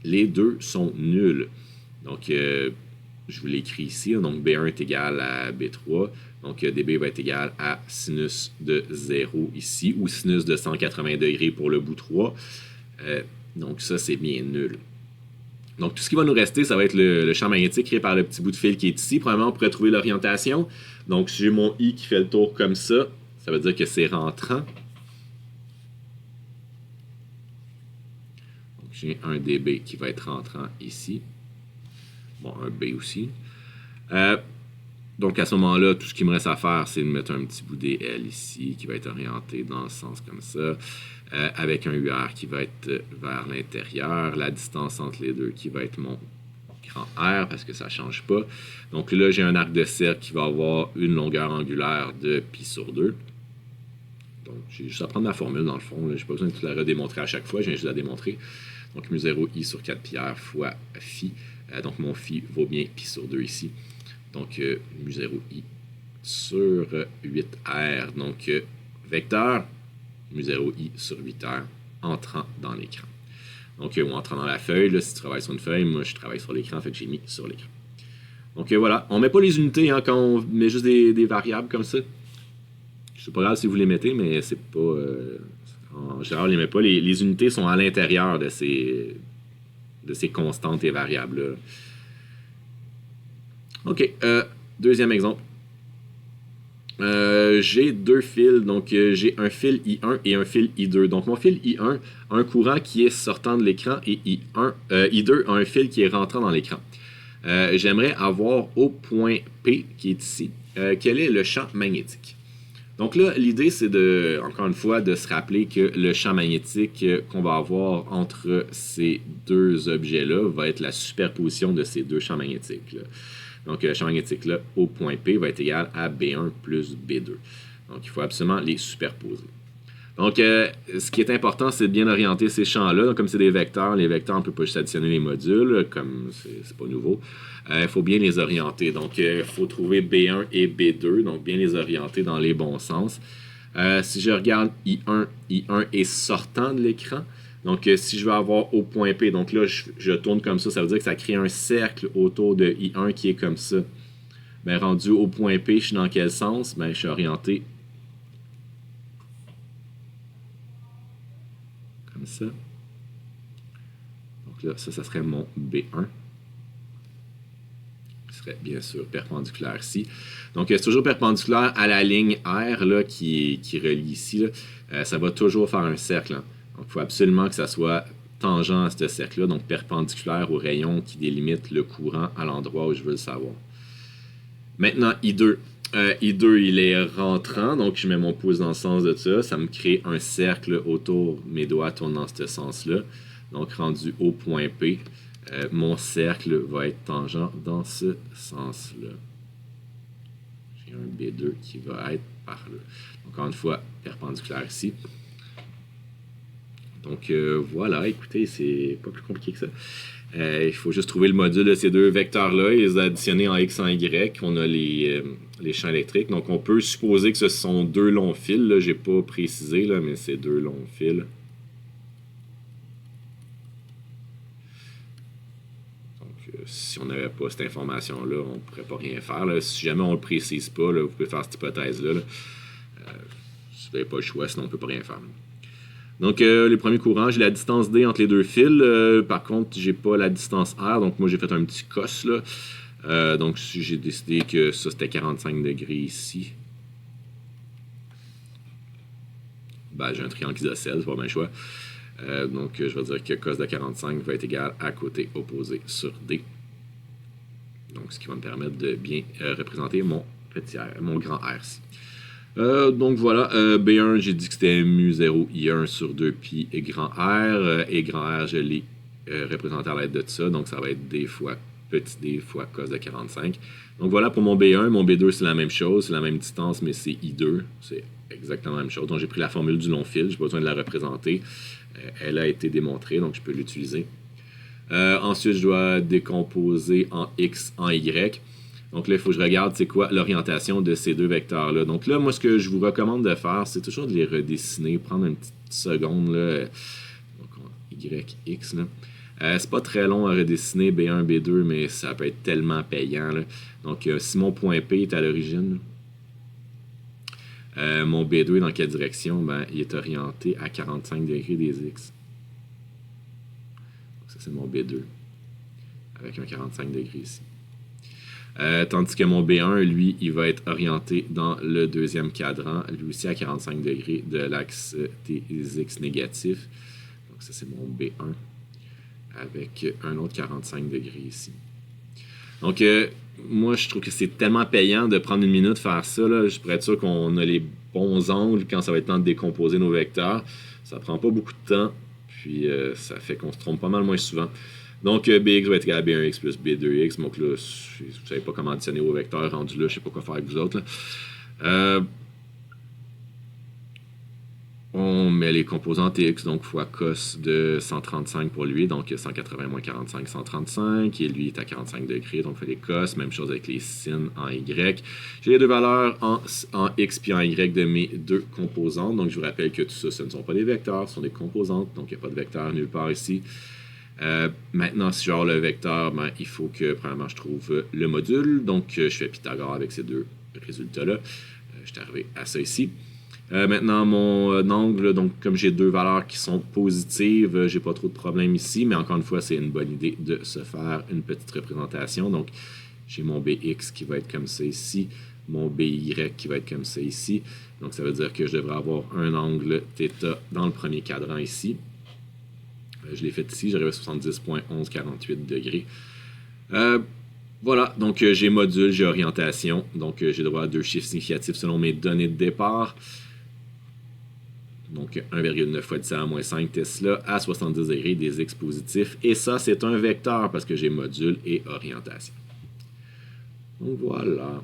les deux sont nuls. Donc, je vous l'écris ici. Donc, B1 est égal à B3. Donc, DB va être égal à sinus de 0 ici, ou sinus de 180 degrés pour le bout 3. Donc, ça, c'est bien nul. Donc, tout ce qui va nous rester, ça va être le champ magnétique créé par le petit bout de fil qui est ici. Premièrement, on pourrait trouver l'orientation. Donc, si j'ai mon I qui fait le tour comme ça, ça veut dire que c'est rentrant. Donc, j'ai un DB qui va être rentrant ici. Bon, un B aussi. Donc, à ce moment-là, tout ce qu'il me reste à faire, c'est de mettre un petit bout DL ici qui va être orienté dans le sens comme ça. Avec un UR qui va être vers l'intérieur, la distance entre les deux qui va être mon grand R parce que ça ne change pas. Donc là, j'ai un arc de cercle qui va avoir une longueur angulaire de pi sur 2. Donc, j'ai juste à prendre la formule dans le fond. Je n'ai pas besoin de tout la redémontrer à chaque fois, j'ai juste à la démontrer. Donc, mu0i sur 4 pi r fois phi. Donc, mon phi vaut bien pi sur 2 ici. Donc, mu0i sur 8r. Donc, vecteur mu0i sur 8r entrant dans l'écran. Donc, ou entrant dans la feuille, là, si tu travailles sur une feuille, moi je travaille sur l'écran, fait que j'ai mis sur l'écran. Donc voilà, on ne met pas les unités quand on met juste des variables comme ça. C'est pas grave si vous les mettez, mais c'est pas. En général, on ne les met pas. Les unités sont à l'intérieur de ces constantes et variables-là. OK, deuxième exemple. J'ai deux fils, donc j'ai un fil I1 et un fil I2. Donc mon fil I1 a un courant qui est sortant de l'écran et I2 a un fil qui est rentrant dans l'écran. J'aimerais avoir au point P qui est ici, quel est le champ magnétique. Donc là, l'idée c'est encore une fois, de se rappeler que le champ magnétique qu'on va avoir entre ces deux objets-là va être la superposition de ces deux champs magnétiques-là. Donc, le champ magnétique là, au point P va être égal à B1 plus B2. Donc, il faut absolument les superposer. Donc, ce qui est important, c'est de bien orienter ces champs-là. Donc, comme c'est des vecteurs, les vecteurs, on ne peut pas juste additionner les modules, comme c'est pas nouveau. Il faut bien les orienter. Donc, il faut trouver B1 et B2, donc bien les orienter dans les bons sens. Si je regarde I1 est sortant de l'écran. Donc, si je veux avoir au point P, donc là, je tourne comme ça veut dire que ça crée un cercle autour de I1 qui est comme ça. Bien, rendu au point P, je suis dans quel sens? Bien, je suis orienté comme ça. Donc là, ça serait mon B1. Qui serait bien sûr perpendiculaire ici. Donc, c'est toujours perpendiculaire à la ligne R là, qui relie ici. Là. Ça va toujours faire un cercle. Hein. Donc, il faut absolument que ça soit tangent à ce cercle-là, donc perpendiculaire au rayon qui délimite le courant à l'endroit où je veux le savoir. Maintenant, I2. I2, il est rentrant, donc je mets mon pouce dans le sens de ça. Ça me crée un cercle autour, mes doigts tournent dans ce sens-là. Donc, rendu au point P, mon cercle va être tangent dans ce sens-là. J'ai un B2 qui va être par là. Donc, encore une fois, perpendiculaire ici. Donc voilà, écoutez, c'est pas plus compliqué que ça. Il faut juste trouver le module de ces deux vecteurs-là et les additionner en X et en Y. On a les champs électriques. Donc on peut supposer que ce sont deux longs fils. Je n'ai pas précisé, là, mais c'est deux longs fils. Donc si on n'avait pas cette information-là, on ne pourrait pas rien faire. Là. Si jamais on ne le précise pas, là, vous pouvez faire cette hypothèse-là. Là. Si vous n'avez pas le choix, sinon on ne peut pas rien faire. Là. Donc, les premiers courants, j'ai la distance D entre les deux fils. Par contre, j'ai pas la distance R. Donc, moi, j'ai fait un petit cos, là. Donc, si j'ai décidé que ça, c'était 45 degrés ici. Ben, j'ai un triangle isocèle, c'est pas bien choix. Donc, je vais dire que cos de 45 va être égal à côté opposé sur D. Donc, ce qui va me permettre de bien représenter mon petit R, mon grand R ici. Donc voilà, B1, j'ai dit que c'était mu0 I1 sur 2 pi et grand R. Et grand R, je l'ai représenté à l'aide de ça. Donc ça va être D fois petit d fois cos de 45. Donc voilà pour mon B1. Mon B2, c'est la même chose. C'est la même distance, mais c'est I2. C'est exactement la même chose. Donc j'ai pris la formule du long fil. Je n'ai pas besoin de la représenter. Elle a été démontrée, donc je peux l'utiliser. Ensuite, je dois décomposer en X, en Y. Donc là, il faut que je regarde c'est quoi l'orientation de ces deux vecteurs-là. Donc là, moi, ce que je vous recommande de faire, c'est toujours de les redessiner, prendre une petite seconde. Là. Donc, Y, X. C'est pas très long à redessiner B1, B2, mais ça peut être tellement payant. Là. Donc, si mon point P est à l'origine, mon B2 est dans quelle direction? Ben, il est orienté à 45 degrés des X. Donc, ça, c'est mon B2, avec un 45 degrés ici. Tandis que mon B1, lui, il va être orienté dans le deuxième cadran, lui aussi à 45 degrés de l'axe des X négatifs. Donc ça, c'est mon B1 avec un autre 45 degrés ici. Donc, moi, je trouve que c'est tellement payant de prendre une minute faire ça. Là. Je pourrais être sûr qu'on a les bons angles quand ça va être temps de décomposer nos vecteurs. Ça prend pas beaucoup de temps, puis ça fait qu'on se trompe pas mal moins souvent. Donc, Bx va être égal à B1x plus B2x. Donc là, vous ne savez pas comment additionner vos vecteurs rendus là. Je ne sais pas quoi faire avec vous autres. On met les composantes x, donc fois cos de 135 pour lui. Donc, 180 moins 45, 135. Et lui est à 45 degrés. Donc, on fait les cos. Même chose avec les sin en y. J'ai les deux valeurs en x puis en y de mes deux composantes. Donc, je vous rappelle que tout ça, ce ne sont pas des vecteurs, ce sont des composantes. Donc, il n'y a pas de vecteur nulle part ici. Maintenant, si j'ai le vecteur, ben, il faut que, premièrement, je trouve le module. Donc, je fais Pythagore avec ces deux résultats-là. Je suis arrivé à ça ici. Maintenant, mon angle, donc comme j'ai deux valeurs qui sont positives, j'ai pas trop de problème ici, mais encore une fois, c'est une bonne idée de se faire une petite représentation. Donc, j'ai mon BX qui va être comme ça ici, mon BY qui va être comme ça ici. Donc, ça veut dire que je devrais avoir un angle θ dans le premier cadran ici. Je l'ai fait ici, j'arrive à 70,1148 degrés. Voilà, donc j'ai module, j'ai orientation. Donc, j'ai droit à deux chiffres significatifs selon mes données de départ. Donc, 1,9 fois 10 à la moins 5 Tesla à 70 degrés des X positifs. Et ça, c'est un vecteur parce que j'ai module et orientation. Donc, voilà.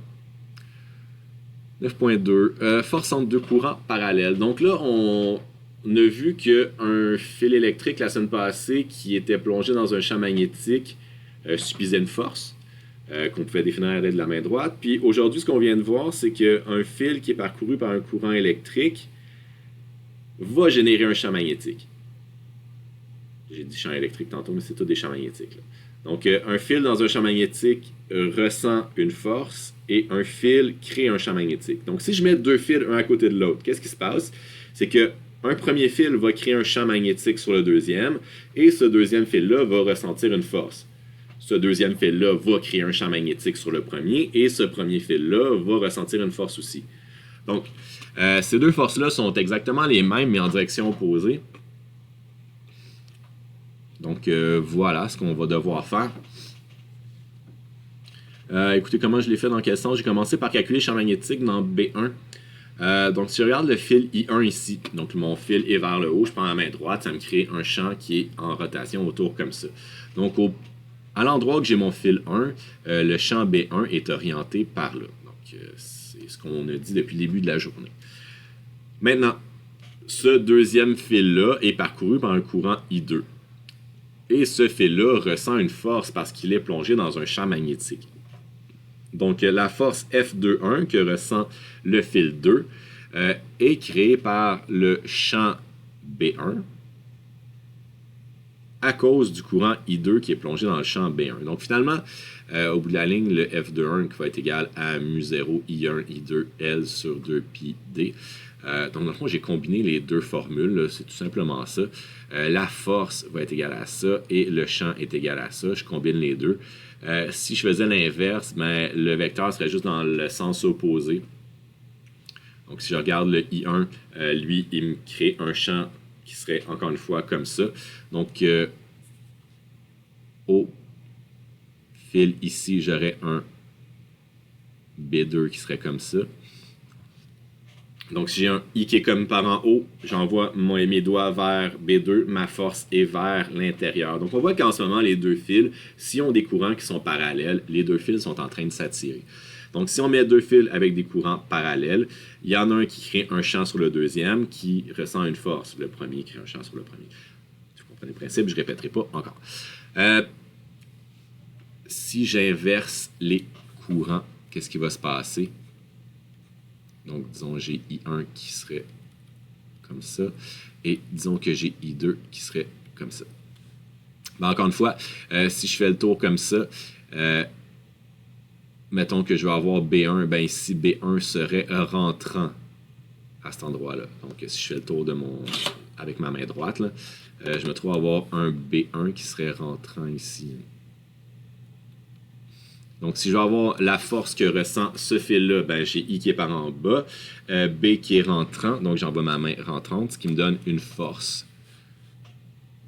9.2. Force entre deux courants parallèles. Donc là, on a vu qu'un fil électrique la semaine passée qui était plongé dans un champ magnétique subissait une force qu'on pouvait définir à l'aide de la main droite. Puis aujourd'hui, ce qu'on vient de voir, c'est qu'un fil qui est parcouru par un courant électrique va générer un champ magnétique. J'ai dit champ électrique tantôt, mais c'est tout des champs magnétiques. Là. Donc, un fil dans un champ magnétique ressent une force et un fil crée un champ magnétique. Donc, si je mets deux fils un à côté de l'autre, qu'est-ce qui se passe? C'est que un premier fil va créer un champ magnétique sur le deuxième et ce deuxième fil-là va ressentir une force. Ce deuxième fil-là va créer un champ magnétique sur le premier et ce premier fil-là va ressentir une force aussi. Donc, ces deux forces-là sont exactement les mêmes, mais en direction opposée. Donc, voilà ce qu'on va devoir faire. Écoutez, comment je l'ai fait dans quel sens? J'ai commencé par calculer le champ magnétique dans B1. Donc, si je regarde le fil I1 ici, donc mon fil est vers le haut, je prends la main droite, ça me crée un champ qui est en rotation autour comme ça. Donc, à l'endroit où j'ai mon fil 1, le champ B1 est orienté par là. Donc, c'est ce qu'on a dit depuis le début de la journée. Maintenant, ce deuxième fil-là est parcouru par un courant I2. Et ce fil-là ressent une force parce qu'il est plongé dans un champ magnétique. Donc, la force F21 que ressent le fil 2 est créée par le champ B1 à cause du courant I2 qui est plongé dans le champ B1. Donc, finalement, au bout de la ligne, le F21 qui va être égal à mu0 I1 I2 L sur 2 pi D. Donc, dans le fond, j'ai combiné les deux formules. C'est tout simplement ça. La force va être égale à ça et le champ est égal à ça. Je combine les deux. Si je faisais l'inverse, ben, le vecteur serait juste dans le sens opposé. Donc, si je regarde le I1, lui, il me crée un champ qui serait encore une fois comme ça. Donc, au fil ici, j'aurais un B2 qui serait comme ça. Donc, si j'ai un I qui est comme par en haut, j'envoie mes doigts vers B2, ma force est vers l'intérieur. Donc, on voit qu'en ce moment, les deux fils, si on a des courants qui sont parallèles, les deux fils sont en train de s'attirer. Donc, si on met deux fils avec des courants parallèles, il y en a un qui crée un champ sur le deuxième qui ressent une force. Le premier crée un champ sur le premier. Vous comprenez le principe, je ne répéterai pas encore. Si j'inverse les courants, qu'est-ce qui va se passer? Donc, disons, j'ai I1 qui serait comme ça. Et disons que j'ai I2 qui serait comme ça. Ben, encore une fois, si je fais le tour comme ça, mettons que je vais avoir B1, ben ici, B1 serait rentrant à cet endroit-là. Donc, si je fais le tour avec ma main droite, là, je me trouve à avoir un B1 qui serait rentrant ici. Donc, si je veux avoir la force que ressent ce fil-là, ben, j'ai I qui est par en bas, B qui est rentrant, donc j'envoie ma main rentrante, ce qui me donne une force.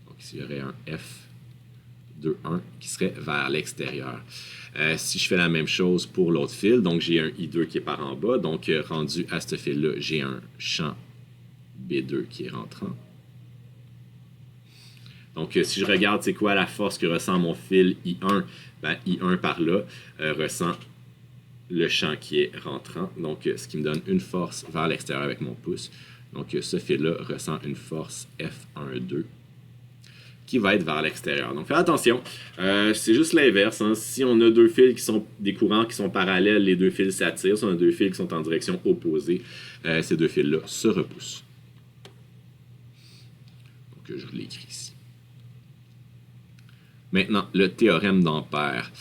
Donc, ici, j'aurais un F2,1 qui serait vers l'extérieur. Si je fais la même chose pour l'autre fil, donc j'ai un I2 qui est par en bas, donc rendu à ce fil-là, j'ai un champ B2 qui est rentrant. Donc, si je regarde, c'est quoi la force que ressent mon fil I1? Ben, I1 par là ressent le champ qui est rentrant. Donc, ce qui me donne une force vers l'extérieur avec mon pouce. Donc, ce fil-là ressent une force F1,2 qui va être vers l'extérieur. Donc, faites attention. C'est juste l'inverse. Hein. Si on a deux fils qui sont des courants qui sont parallèles, les deux fils s'attirent. Si on a deux fils qui sont en direction opposée, ces deux fils-là se repoussent. Donc, je l'écris ici. Maintenant, le théorème d'Ampère.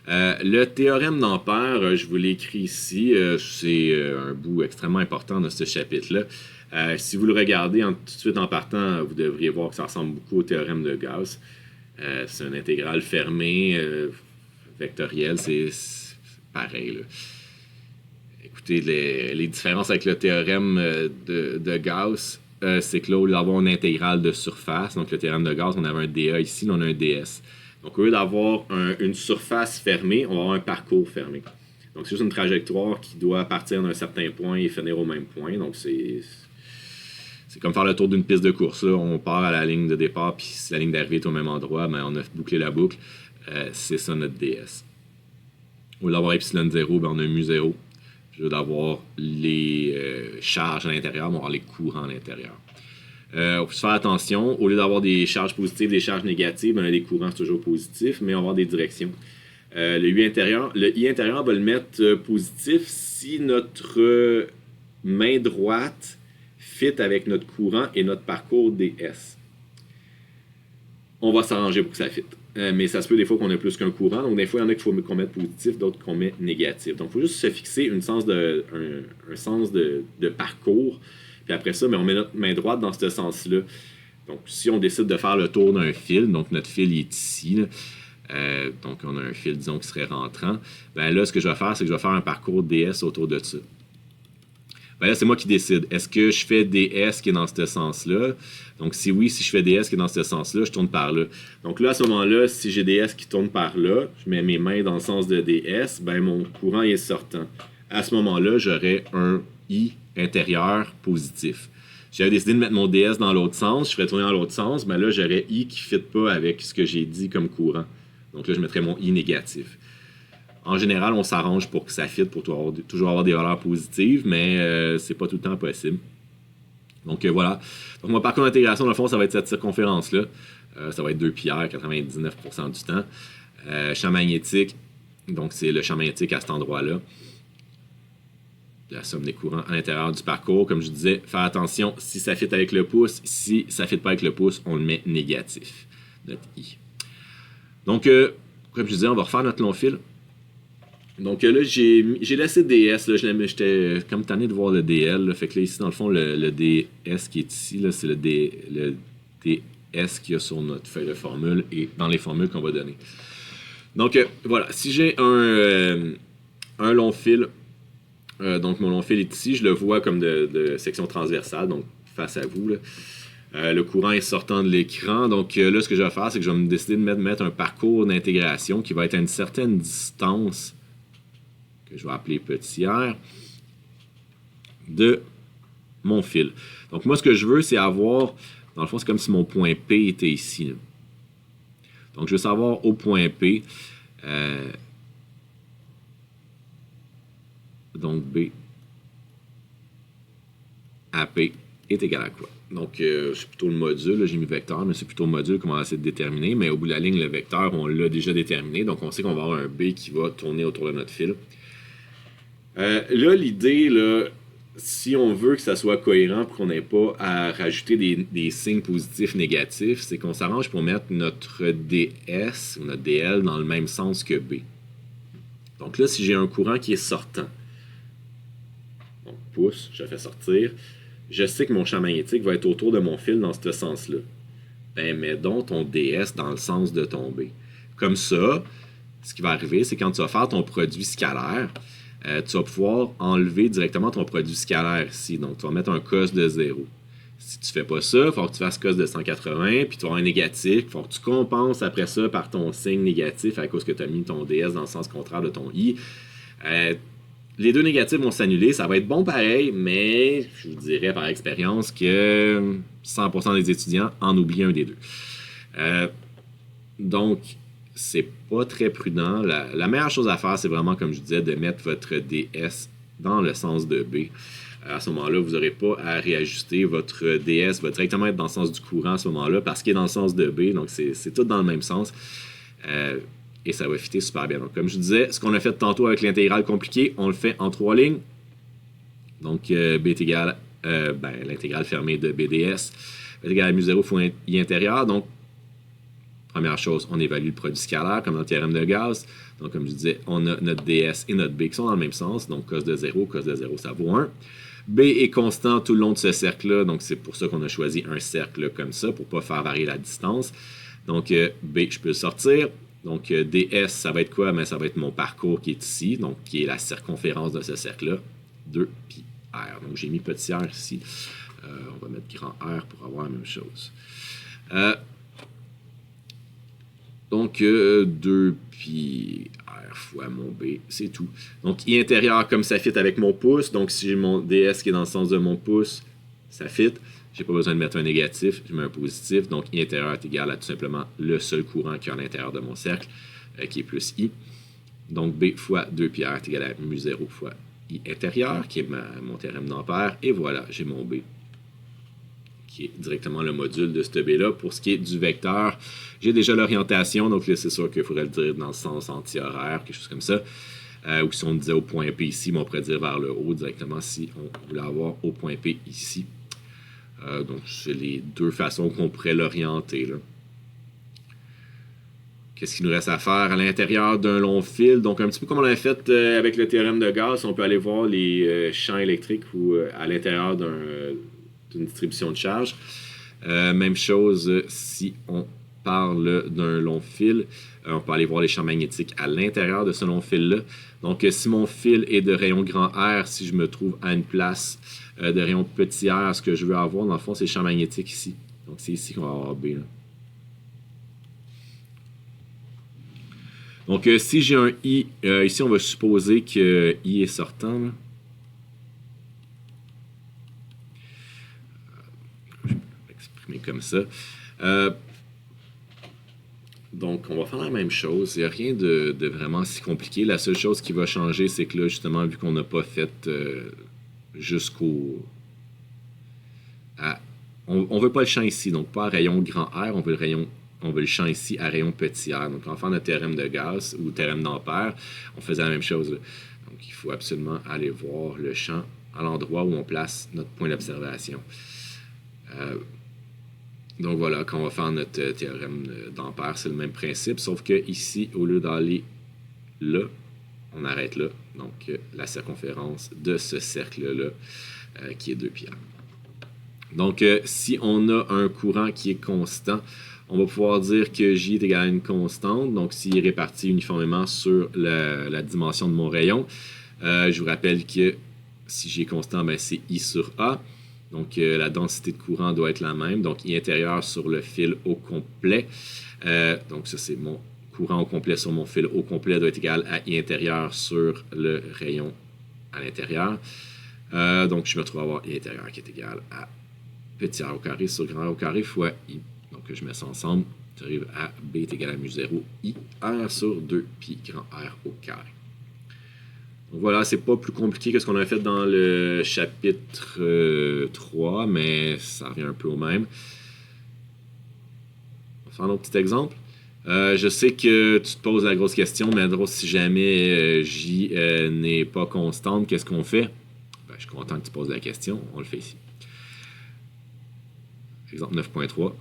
Le théorème d'Ampère, je vous l'écris ici, c'est un bout extrêmement important de ce chapitre-là. Si vous le regardez tout de suite en partant, vous devriez voir que ça ressemble beaucoup au théorème de Gauss. C'est une intégrale fermée, vectorielle, c'est pareil. Là. Écoutez, les différences avec le théorème de Gauss, c'est que là, au lieu d'avoir une intégrale de surface, donc le théorème de Gauss, on avait un dA ici, là, on a un ds. Donc, au lieu d'avoir une surface fermée, on va avoir un parcours fermé. Donc, c'est juste une trajectoire qui doit partir d'un certain point et finir au même point. Donc, c'est comme faire le tour d'une piste de course. Là. On part à la ligne de départ, puis si la ligne d'arrivée est au même endroit, ben, on a bouclé la boucle. C'est ça notre ds. Au lieu d'avoir epsilon 0, ben, on a mu0. Au lieu d'avoir les charges à l'intérieur, on va avoir les courants à l'intérieur. On peut se faire attention, au lieu d'avoir des charges positives, des charges négatives, ben, les courants c'est toujours positif, mais on va avoir des directions. Le I intérieur va le mettre positif si notre main droite fit avec notre courant et notre parcours ds. On va s'arranger pour que ça fit. Mais ça se peut des fois qu'on ait plus qu'un courant, donc des fois il y en a qu'il faut qu'on mette positif, d'autres qu'on met négatif. Donc il faut juste se fixer un sens de parcours. Puis après ça, on met notre main droite dans ce sens-là. Donc, si on décide de faire le tour d'un fil, donc notre fil est ici, là, donc on a un fil, disons, qui serait rentrant, ben là, ce que je vais faire, c'est que je vais faire un parcours ds autour de ça. Ben là, c'est moi qui décide. Est-ce que je fais ds qui est dans ce sens-là? Donc, si oui, si je fais ds qui est dans ce sens-là, je tourne par là. Donc là, à ce moment-là, si j'ai ds qui tourne par là, je mets mes mains dans le sens de ds, ben mon courant est sortant. À ce moment-là, j'aurai un I intérieur positif. Si j'avais décidé de mettre mon ds dans l'autre sens, je ferais tourner dans l'autre sens, mais là, j'aurais I qui ne fit pas avec ce que j'ai dit comme courant. Donc là, je mettrais mon I négatif. En général, on s'arrange pour que ça fit, pour toujours avoir des valeurs positives, mais c'est pas tout le temps possible. Donc voilà. Donc mon parcours d'intégration, dans le fond, ça va être cette circonférence-là. Ça va être 2 pi r 99% du temps. Champ magnétique, donc c'est le champ magnétique à cet endroit-là. La somme des courants à l'intérieur du parcours. Comme je disais, faire attention si ça fit avec le pouce. Si ça ne fit pas avec le pouce, on le met négatif, notre I. Donc, comme je disais, on va refaire notre long fil. Donc là, j'ai laissé ds. J'étais comme tanné de voir le dl. Là, fait que là, ici, dans le fond, le ds qui est ici, c'est le ds qu'il y a sur notre feuille de formule et dans les formules qu'on va donner. Donc, voilà. Si j'ai un long fil, donc mon long fil est ici, je le vois comme de section transversale, donc face à vous. Là. Le courant est sortant de l'écran. Donc là, ce que je vais faire, c'est que je vais me décider de mettre un parcours d'intégration qui va être à une certaine distance, que je vais appeler petit r, de mon fil. Donc moi, ce que je veux, c'est avoir, dans le fond, c'est comme si mon point P était ici, là. Donc je veux savoir au point P, donc B AP est égal à quoi? Donc, c'est plutôt le module, j'ai mis vecteur, mais c'est plutôt le module qu'on va essayer de déterminer. Mais au bout de la ligne, le vecteur, on l'a déjà déterminé. Donc, on sait qu'on va avoir un B qui va tourner autour de notre fil. Là, l'idée, là, si on veut que ça soit cohérent pour qu'on n'ait pas à rajouter des signes positifs, négatifs, c'est qu'on s'arrange pour mettre notre DS ou notre DL dans le même sens que B. Donc là, si j'ai un courant qui est sortant, on pousse, je le fais sortir, je sais que mon champ magnétique va être autour de mon fil dans ce sens-là. Ben, mets donc ton DS dans le sens de ton B. Comme ça, ce qui va arriver, c'est quand tu vas faire ton produit scalaire, tu vas pouvoir enlever directement ton produit scalaire ici. Donc, tu vas mettre un cos de 0. Si tu ne fais pas ça, il faut que tu fasses cos de 180, puis tu vas avoir un négatif. Il faut que tu compenses après ça par ton signe négatif à cause que tu as mis ton DS dans le sens contraire de ton I. Les deux négatifs vont s'annuler, ça va être bon pareil, mais je vous dirais par expérience que 100% des étudiants en oublient un des deux. Donc, c'est pas très prudent. La meilleure chose à faire, c'est vraiment, comme je disais, de mettre votre DS dans le sens de B. À ce moment-là, vous n'aurez pas à réajuster. Votre DS va directement être dans le sens du courant à ce moment-là parce qu'il est dans le sens de B, donc c'est tout dans le même sens. Et ça va fitter super bien. Donc, comme je disais, ce qu'on a fait tantôt avec l'intégrale compliquée, on le fait en 3 lignes. Donc, B est égal, l'intégrale fermée de BDS est égale à mu0 fois I intérieur. Donc, première chose, on évalue le produit scalaire comme dans le théorème de Gauss. Donc, comme je disais, on a notre DS et notre B qui sont dans le même sens. Donc, cos de 0, ça vaut 1. B est constant tout le long de ce cercle-là. Donc, c'est pour ça qu'on a choisi un cercle comme ça, pour ne pas faire varier la distance. Donc, B, je peux le sortir. Donc, DS, ça va être quoi? Ben, ça va être mon parcours qui est ici, donc qui est la circonférence de ce cercle-là, 2 pi R. Donc, j'ai mis petit r ici. On va mettre grand R pour avoir la même chose. Donc, 2 pi R fois mon B, c'est tout. Donc, I intérieur, comme ça fit avec mon pouce. Donc, si j'ai mon DS qui est dans le sens de mon pouce, ça fit. Je n'ai pas besoin de mettre un négatif, je mets un positif. Donc, I intérieur est égal à tout simplement le seul courant qui est à l'intérieur de mon cercle, qui est plus I. Donc, B fois 2 pi R est égal à mu0 fois I intérieur, qui est mon théorème d'Ampère. Et voilà, j'ai mon B, qui est directement le module de ce B-là. Pour ce qui est du vecteur, j'ai déjà l'orientation. Donc là, c'est sûr qu'il faudrait le dire dans le sens anti-horaire, quelque chose comme ça. Ou si on disait au point P ici, mais on pourrait dire vers le haut directement si on voulait avoir au point P ici. Donc, c'est les deux façons qu'on pourrait l'orienter, là. Qu'est-ce qu'il nous reste à faire à l'intérieur d'un long fil? Donc, un petit peu comme on l'a fait avec le théorème de Gauss, on peut aller voir les champs électriques ou à l'intérieur d'une distribution de charge. Même chose si on parle d'un long fil. On peut aller voir les champs magnétiques à l'intérieur de ce long fil-là. Donc, si mon fil est de rayon grand R, si je me trouve à une place de rayon petit r, ce que je veux avoir, dans le fond, c'est le champ magnétique ici. Donc, c'est ici qu'on va avoir B, là. Donc, si j'ai un I, ici, on va supposer que I est sortant, là. Je vais l'exprimer comme ça. Donc, on va faire la même chose. Il n'y a rien de vraiment si compliqué. La seule chose qui va changer, c'est que là, justement, vu qu'on n'a pas fait jusqu'au... on ne veut pas le champ ici, donc pas à rayon grand R, on veut le champ ici à rayon petit r. Donc, en faisant notre théorème de Gauss ou théorème d'Ampère, on faisait la même chose, là. Donc, il faut absolument aller voir le champ à l'endroit où on place notre point d'observation. Donc voilà, quand on va faire notre théorème d'Ampère, c'est le même principe, sauf que ici, au lieu d'aller là, on arrête là. Donc la circonférence de ce cercle-là, qui est 2 pi r. Donc si on a un courant qui est constant, on va pouvoir dire que J est égal à une constante. Donc s'il est réparti uniformément sur la dimension de mon rayon, je vous rappelle que si J est constant, ben, c'est I sur A. Donc, la densité de courant doit être la même. Donc, I intérieur sur le fil au complet. Donc, ça, c'est mon courant au complet sur mon fil au complet doit être égal à I intérieur sur le rayon à l'intérieur. Donc, je me retrouve à avoir I intérieur qui est égal à petit r au carré sur grand R au carré fois I. Donc, je mets ça ensemble. J'arrive à B est égal à mu0 I R sur 2 pi grand R au carré. Donc voilà, c'est pas plus compliqué que ce qu'on a fait dans le chapitre 3, mais ça revient un peu au même. On va faire un autre petit exemple. Je sais que tu te poses la grosse question, mais si jamais J n'est pas constante, qu'est-ce qu'on fait? Ben, je suis content que tu poses la question, on le fait ici. Exemple 9.3.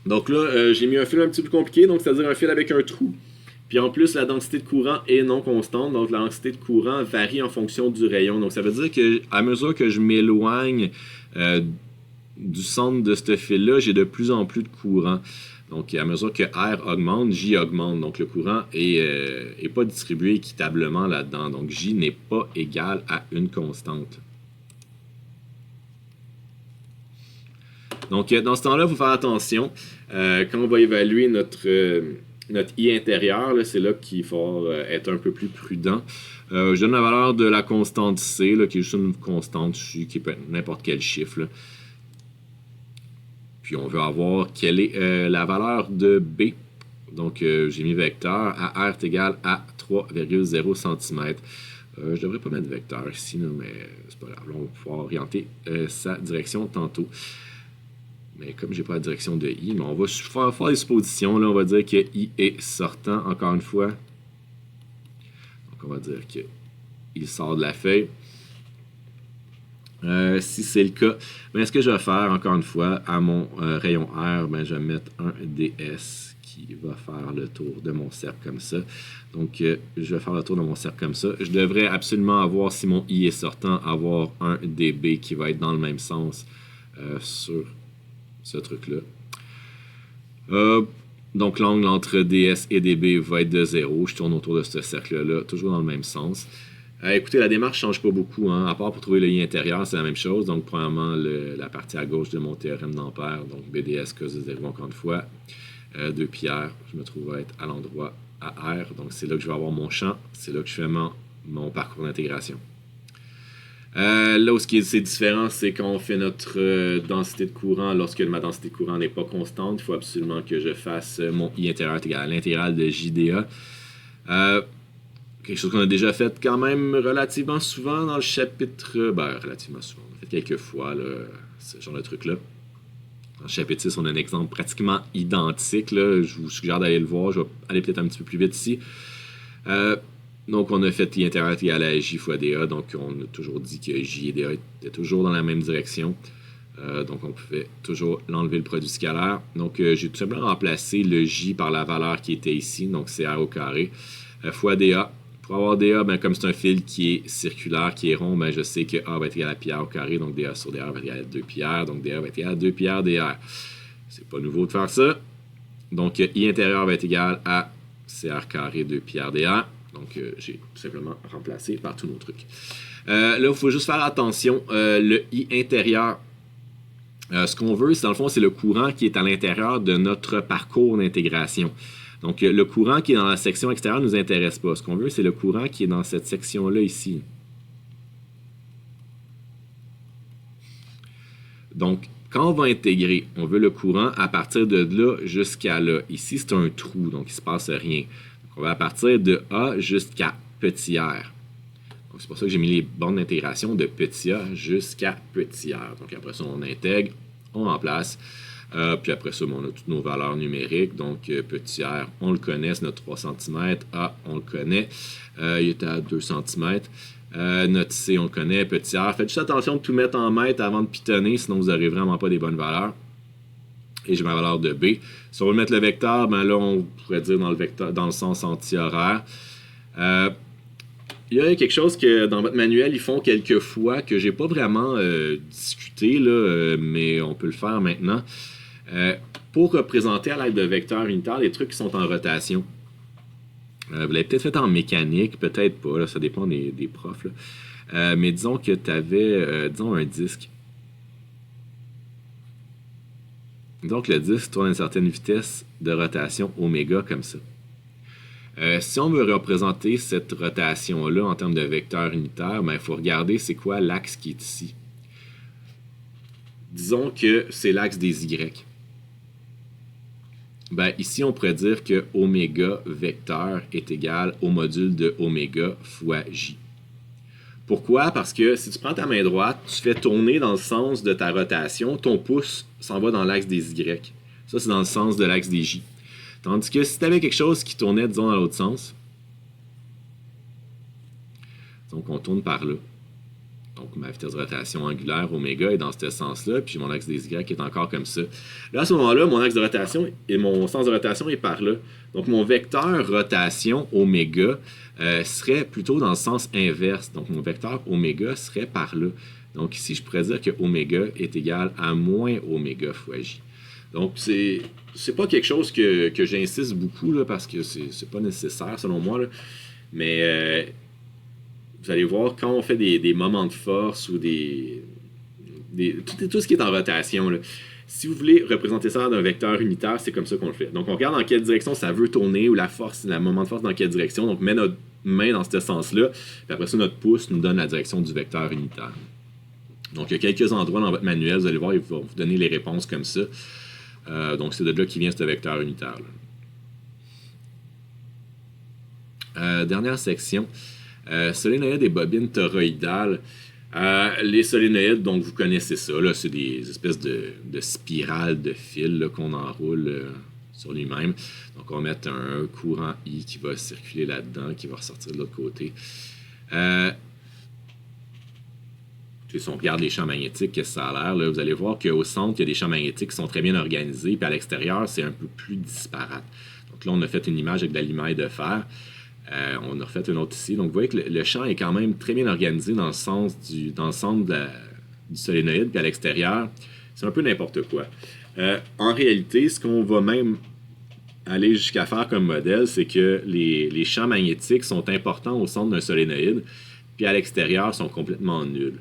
Donc là, j'ai mis un fil un petit peu plus compliqué, donc c'est-à-dire un fil avec un trou. Puis en plus, la densité de courant est non constante, donc la densité de courant varie en fonction du rayon. Donc ça veut dire qu'à mesure que je m'éloigne du centre de ce fil-là, j'ai de plus en plus de courant. Donc à mesure que R augmente, J augmente. Donc le courant est pas distribué équitablement là-dedans. Donc J n'est pas égal à une constante. Donc dans ce temps-là, il faut faire attention. Quand on va évaluer notre I intérieur, c'est là qu'il faut être un peu plus prudent. Je donne la valeur de la constante C, là, qui est juste une constante ici, qui peut être n'importe quel chiffre. Là. Puis on veut avoir quelle est la valeur de B. Donc j'ai mis vecteur à R est égal à 3,0 cm. Je devrais pas mettre vecteur ici, là, mais c'est pas grave. Là, on va pouvoir orienter sa direction tantôt. Mais comme j'ai pas la direction de I, mais on va faire des suppositions. Là, on va dire que I est sortant, encore une fois. Donc, on va dire qu'il sort de la feuille. Si c'est le cas, ben, ce que je vais faire, encore une fois, à mon rayon R, ben, je vais mettre un DS qui va faire le tour de mon cercle comme ça. Donc, je vais faire le tour de mon cercle comme ça. Je devrais absolument avoir, si mon I est sortant, avoir un DB qui va être dans le même sens sur ce truc-là. Donc, l'angle entre DS et DB va être de 0. Je tourne autour de ce cercle-là, toujours dans le même sens. Écoutez, la démarche ne change pas beaucoup, hein. À part pour trouver le I intérieur, c'est la même chose. Donc, premièrement, la partie à gauche de mon théorème d'Ampère, donc BDS cos de 0 encore une fois. 2 pi R, je me trouve à être à l'endroit à R. Donc, c'est là que je vais avoir mon champ. C'est là que je fais mon parcours d'intégration. Là où c'est différent, c'est quand on fait notre densité de courant, lorsque ma densité de courant n'est pas constante, il faut absolument que je fasse mon I intérieur égal à l'intégrale de JDA. Quelque chose qu'on a déjà fait quand même relativement souvent dans le chapitre... relativement souvent. On a fait quelques fois là, ce genre de truc-là. Dans le chapitre 6, on a un exemple pratiquement identique. Là. Je vous suggère d'aller le voir. Je vais aller peut-être un petit peu plus vite ici. Donc, on a fait I intérieur égal à J fois DA. Donc, on a toujours dit que J et DA étaient toujours dans la même direction. Donc, on pouvait toujours l'enlever le produit scalaire. Donc, j'ai tout simplement remplacé le J par la valeur qui était ici. Donc, c'est R au carré fois DA. Pour avoir DA, ben, comme c'est un fil qui est circulaire, qui est rond, ben, je sais que A va être égal à pi R au carré. Donc, DA sur DR va être égal à 2 pi R. Donc, DA va être égal à 2 pi R DR. C'est pas nouveau de faire ça. Donc, I intérieur va être égal à CR carré 2 pi R DR. Donc, j'ai tout simplement remplacé par tous nos trucs. Là, il faut juste faire attention. Le I intérieur, ce qu'on veut, c'est dans le fond, c'est le courant qui est à l'intérieur de notre parcours d'intégration. Donc, le courant qui est dans la section extérieure ne nous intéresse pas. Ce qu'on veut, c'est le courant qui est dans cette section-là ici. Donc, quand on va intégrer, on veut le courant à partir de là jusqu'à là. Ici, c'est un trou, donc il ne se passe rien. Donc, on va à partir de A jusqu'à petit r. Donc, c'est pour ça que j'ai mis les bornes d'intégration de petit a jusqu'à petit r. Donc, après ça, on intègre, on remplace. Puis après ça, on a toutes nos valeurs numériques. Donc, petit r, on le connaît, c'est notre 3 cm. A, on le connaît. Il est à 2 cm. Notre C, on le connaît. Petit r. Faites juste attention de tout mettre en mètres avant de pitonner, sinon vous n'aurez vraiment pas des bonnes valeurs. Et j'ai ma valeur de B. Si on veut mettre le vecteur, ben là, on pourrait dire dans le sens anti-horaire. Il y a quelque chose que dans votre manuel, ils font quelques fois que j'ai pas vraiment discuté, là, mais on peut le faire maintenant. Pour représenter à l'aide de vecteurs unitaires les trucs qui sont en rotation. Vous l'avez peut-être fait en mécanique, peut-être pas, là, ça dépend des profs. Là. Mais disons que tu avais, disons, un disque. Donc le disque tourne à une certaine vitesse de rotation oméga comme ça. Si on veut représenter cette rotation-là en termes de vecteur unitaire, il faut regarder c'est quoi l'axe qui est ici. Disons que c'est l'axe des Y. Ici, on pourrait dire que oméga vecteur est égal au module de oméga fois J. Pourquoi? Parce que si tu prends ta main droite, tu fais tourner dans le sens de ta rotation, ton pouce s'en va dans l'axe des Y. Ça, c'est dans le sens de l'axe des J. Tandis que si tu avais quelque chose qui tournait, disons, dans l'autre sens, donc on tourne par là. Donc ma vitesse de rotation angulaire, oméga, est dans ce sens-là, puis mon axe des Y est encore comme ça. Là, à ce moment-là, mon axe de rotation et mon sens de rotation est par là. Donc mon vecteur rotation, oméga, serait plutôt dans le sens inverse. Donc mon vecteur oméga serait par là. Donc ici, je pourrais dire que oméga est égal à moins oméga fois J. Donc c'est pas quelque chose que j'insiste beaucoup, là, parce que c'est pas nécessaire selon moi, là. Mais vous allez voir, quand on fait des moments de force ou tout ce qui est en rotation, là, si vous voulez représenter ça d'un vecteur unitaire, c'est comme ça qu'on le fait. Donc on regarde dans quelle direction ça veut tourner, ou la force, le moment de force dans quelle direction. Donc on met notre main dans ce sens-là, puis après ça, notre pouce nous donne la direction du vecteur unitaire. Donc il y a quelques endroits dans votre manuel, vous allez voir, ils vont vous donner les réponses comme ça. Donc c'est de là qu'il vient ce vecteur unitaire. Dernière section. Solénoïdes et bobines toroïdales. Les solénoïdes, donc vous connaissez ça, là, c'est des espèces de spirales de fils qu'on enroule sur lui-même. Donc on va mettre un courant I qui va circuler là-dedans, qui va ressortir de l'autre côté. Si on regarde les champs magnétiques, qu'est-ce que ça a l'air, là, vous allez voir qu'au centre, il y a des champs magnétiques qui sont très bien organisés, puis à l'extérieur, c'est un peu plus disparate. Donc là, on a fait une image avec de la limaille de fer. On a refait une autre ici. Donc vous voyez que le champ est quand même très bien organisé dans le centre du solénoïde, puis à l'extérieur, c'est un peu n'importe quoi. En réalité, ce qu'on va même aller jusqu'à faire comme modèle, c'est que les champs magnétiques sont importants au centre d'un solénoïde, puis à l'extérieur sont complètement nuls.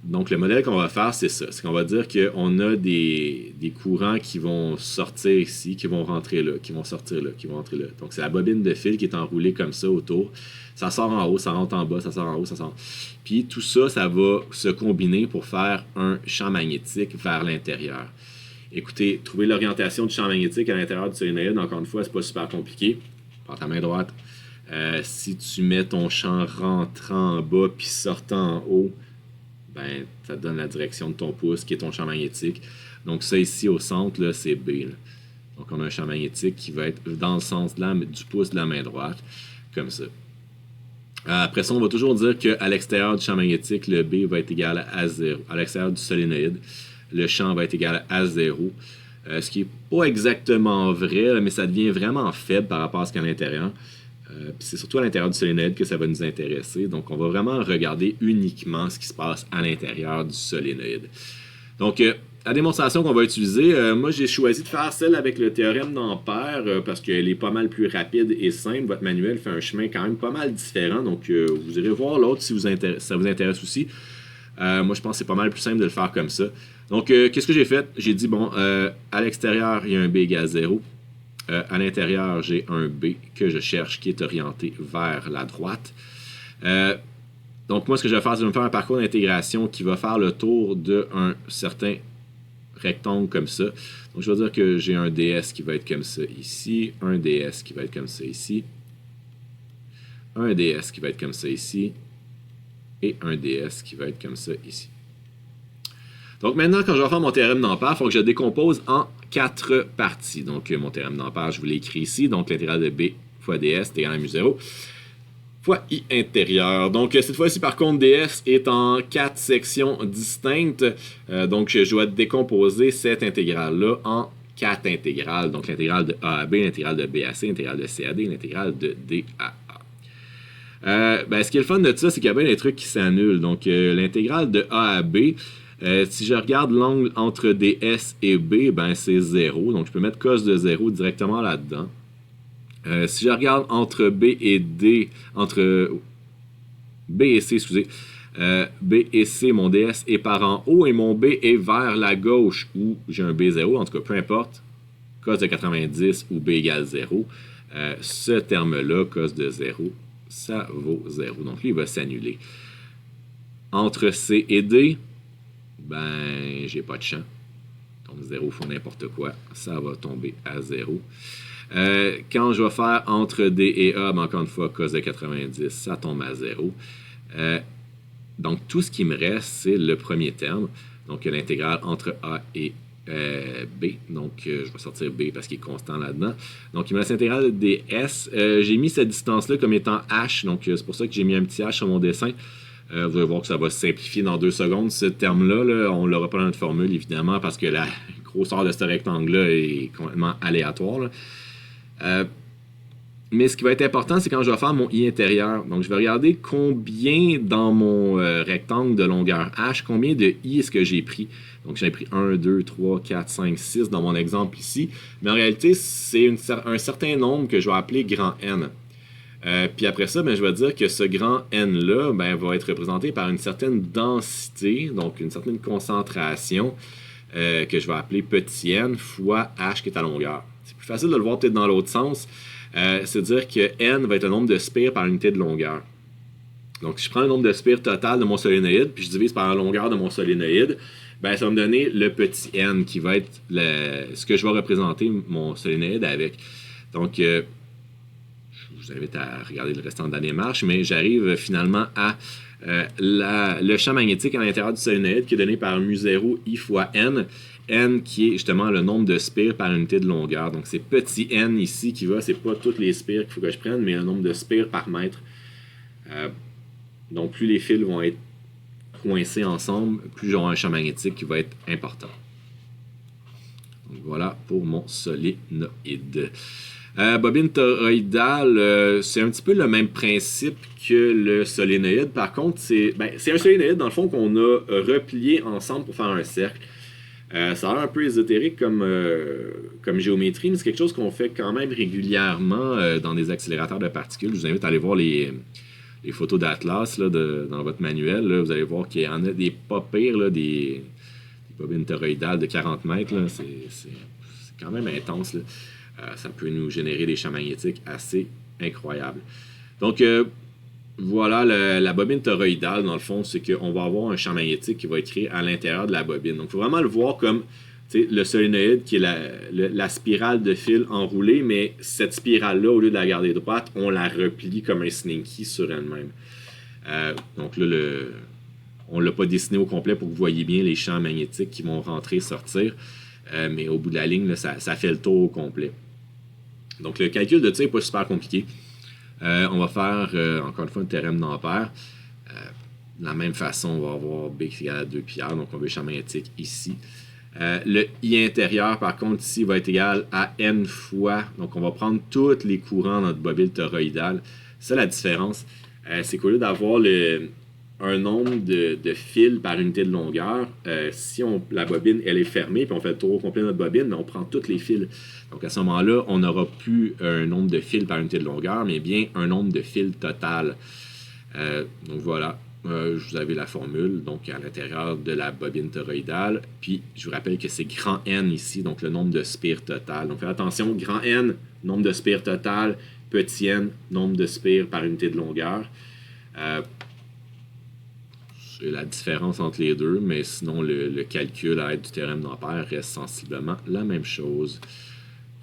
Donc le modèle qu'on va faire, c'est ça. C'est qu'on va dire qu'on a des courants qui vont sortir ici, qui vont rentrer là, qui vont sortir là, qui vont rentrer là. Donc c'est la bobine de fil qui est enroulée comme ça autour. Ça sort en haut, ça rentre en bas, ça sort en haut, ça sort. Puis tout ça, ça va se combiner pour faire un champ magnétique vers l'intérieur. Écoutez, trouver l'orientation du champ magnétique à l'intérieur du solénoïde, encore une fois, c'est pas super compliqué. Prends ta main droite. Si tu mets ton champ rentrant en bas puis sortant en haut, ça te donne la direction de ton pouce qui est ton champ magnétique. Donc ça ici au centre, là, c'est B. Là. Donc on a un champ magnétique qui va être dans le sens du pouce de la main droite, comme ça. Après ça, on va toujours dire qu'à l'extérieur du champ magnétique, le B va être égal à 0. À l'extérieur du solénoïde, le champ va être égal à 0. Ce qui n'est pas exactement vrai, mais ça devient vraiment faible par rapport à ce qu'il y a à l'intérieur. Puis c'est surtout à l'intérieur du solénoïde que ça va nous intéresser. Donc, on va vraiment regarder uniquement ce qui se passe à l'intérieur du solénoïde. Donc, la démonstration qu'on va utiliser, moi, j'ai choisi de faire celle avec le théorème d'Ampère parce qu'elle est pas mal plus rapide et simple. Votre manuel fait un chemin quand même pas mal différent. Donc, vous irez voir l'autre si ça vous intéresse aussi. Moi, je pense que c'est pas mal plus simple de le faire comme ça. Donc, qu'est-ce que j'ai fait? J'ai dit, à l'extérieur, il y a un B égale 0. À l'intérieur, j'ai un B que je cherche qui est orienté vers la droite. Donc, moi, ce que je vais faire, c'est me faire un parcours d'intégration qui va faire le tour d'un certain rectangle comme ça. Donc, je vais dire que j'ai un ds qui va être comme ça ici, un ds qui va être comme ça ici, un ds qui va être comme ça ici, et un ds qui va être comme ça ici. Donc maintenant, quand je vais faire mon théorème d'Ampère, il faut que je décompose en 4 parties. Donc mon théorème d'Ampère, je vous l'ai écrit ici. Donc l'intégrale de B fois ds est égal à mu0 fois I intérieur. Donc cette fois-ci, par contre, ds est en 4 sections distinctes. Donc je dois décomposer cette intégrale-là en 4 intégrales. Donc l'intégrale de A à B, l'intégrale de B à C, l'intégrale de C à D, l'intégrale de D à A. Ce qui est le fun de ça, c'est qu'il y a bien des trucs qui s'annulent. Donc l'intégrale de A à B, si je regarde l'angle entre ds et B, c'est 0. Donc, je peux mettre cos de 0 directement là-dedans. Si je regarde entre B et C, B et C, mon DS est par en haut et mon B est vers la gauche, ou j'ai un B0, en tout cas, peu importe, cos de 90 ou B égale 0, ce terme-là, cos de 0, ça vaut 0. Donc, lui, il va s'annuler. Entre C et D, ben, j'ai pas de champ. Donc, 0 font n'importe quoi. Ça va tomber à 0. Quand je vais faire entre D et A, ben, encore une fois, cos de 90, ça tombe à 0. Donc, tout ce qui me reste, c'est le premier terme. Donc, l'intégrale entre A et B. Donc, je vais sortir B parce qu'il est constant là-dedans. Donc, il me reste l'intégrale des S. J'ai mis cette distance-là comme étant H. Donc, c'est pour ça que j'ai mis un petit H sur mon dessin. Vous allez voir que ça va se simplifier dans 2 secondes. Ce terme-là, là, on ne l'aura pas dans notre formule, évidemment, parce que la grosseur de ce rectangle-là est complètement aléatoire. Mais ce qui va être important, c'est quand je vais faire mon I intérieur. Donc, je vais regarder combien dans mon rectangle de longueur H, combien de I est-ce que j'ai pris. Donc, j'ai pris 1, 2, 3, 4, 5, 6 dans mon exemple ici. Mais en réalité, c'est un certain nombre que je vais appeler grand N. Puis après ça, ben, je vais dire que ce grand N-là ben, va être représenté par une certaine densité, donc une certaine concentration que je vais appeler petit n fois H qui est à longueur. C'est plus facile de le voir peut-être dans l'autre sens. C'est-à-dire que n va être un nombre de spires par unité de longueur. Donc, si je prends le nombre de spires total de mon solénoïde, puis je divise par la longueur de mon solénoïde, ben, ça va me donner le petit n qui va être ce que je vais représenter mon solénoïde avec. Donc, je vous invite à regarder le restant de la démarche, mais j'arrive finalement à le champ magnétique à l'intérieur du solénoïde qui est donné par mu0 I fois n. N qui est justement le nombre de spires par unité de longueur. Donc, c'est petit n ici qui va, c'est pas toutes les spires qu'il faut que je prenne, mais le nombre de spires par mètre. Donc, plus les fils vont être coincés ensemble, plus j'aurai un champ magnétique qui va être important. Donc, voilà pour mon solénoïde. Bobine toroïdale, c'est un petit peu le même principe que le solénoïde. Par contre, c'est un solénoïde, dans le fond, qu'on a replié ensemble pour faire un cercle. Ça a l'air un peu ésotérique comme géométrie, mais c'est quelque chose qu'on fait quand même régulièrement dans des accélérateurs de particules. Je vous invite à aller voir les photos d'Atlas dans votre manuel. Là, vous allez voir qu'il y en a des pas pires, là, des bobines toroïdales de 40 mètres. C'est quand même intense. Là. Ça peut nous générer des champs magnétiques assez incroyables. Donc, voilà, la bobine toroïdale, dans le fond, c'est qu'on va avoir un champ magnétique qui va être créé à l'intérieur de la bobine. Donc, il faut vraiment le voir comme le solénoïde qui est la spirale de fil enroulée, mais cette spirale-là, au lieu de la garder droite, on la replie comme un slinky sur elle-même. Donc là, on ne l'a pas dessiné au complet pour que vous voyez bien les champs magnétiques qui vont rentrer et sortir, mais au bout de la ligne, là, ça fait le tour au complet. Donc, le calcul de ça n'est pas super compliqué. On va faire, encore une fois, un théorème d'Ampère. De la même façon, on va avoir B qui est égal à 2 pi R, donc on veut le champ magnétique ici. Le I intérieur, par contre, ici, va être égal à N fois. Donc, on va prendre tous les courants dans notre bobine toroïdale. Ça, la différence, c'est qu'au lieu d'avoir un nombre de fils par unité de longueur, si la bobine elle est fermée puis on fait le tour au complet de notre bobine, mais on prend tous les fils. Donc à ce moment-là, on n'aura plus un nombre de fils par unité de longueur, mais bien un nombre de fils total. Donc voilà, vous avez la formule donc à l'intérieur de la bobine toroïdale. Puis je vous rappelle que c'est grand N ici, donc le nombre de spires total. Donc faites attention, grand N, nombre de spires total, petit n, nombre de spires par unité de longueur. C'est la différence entre les deux, mais sinon le calcul à l'aide du théorème d'Ampère reste sensiblement la même chose.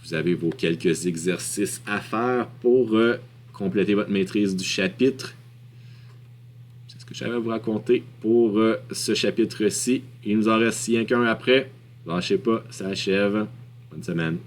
Vous avez vos quelques exercices à faire pour compléter votre maîtrise du chapitre. C'est ce que j'avais à vous raconter pour ce chapitre-ci. Il nous en reste rien qu'un après. Lâchez pas, ça achève. Bonne semaine.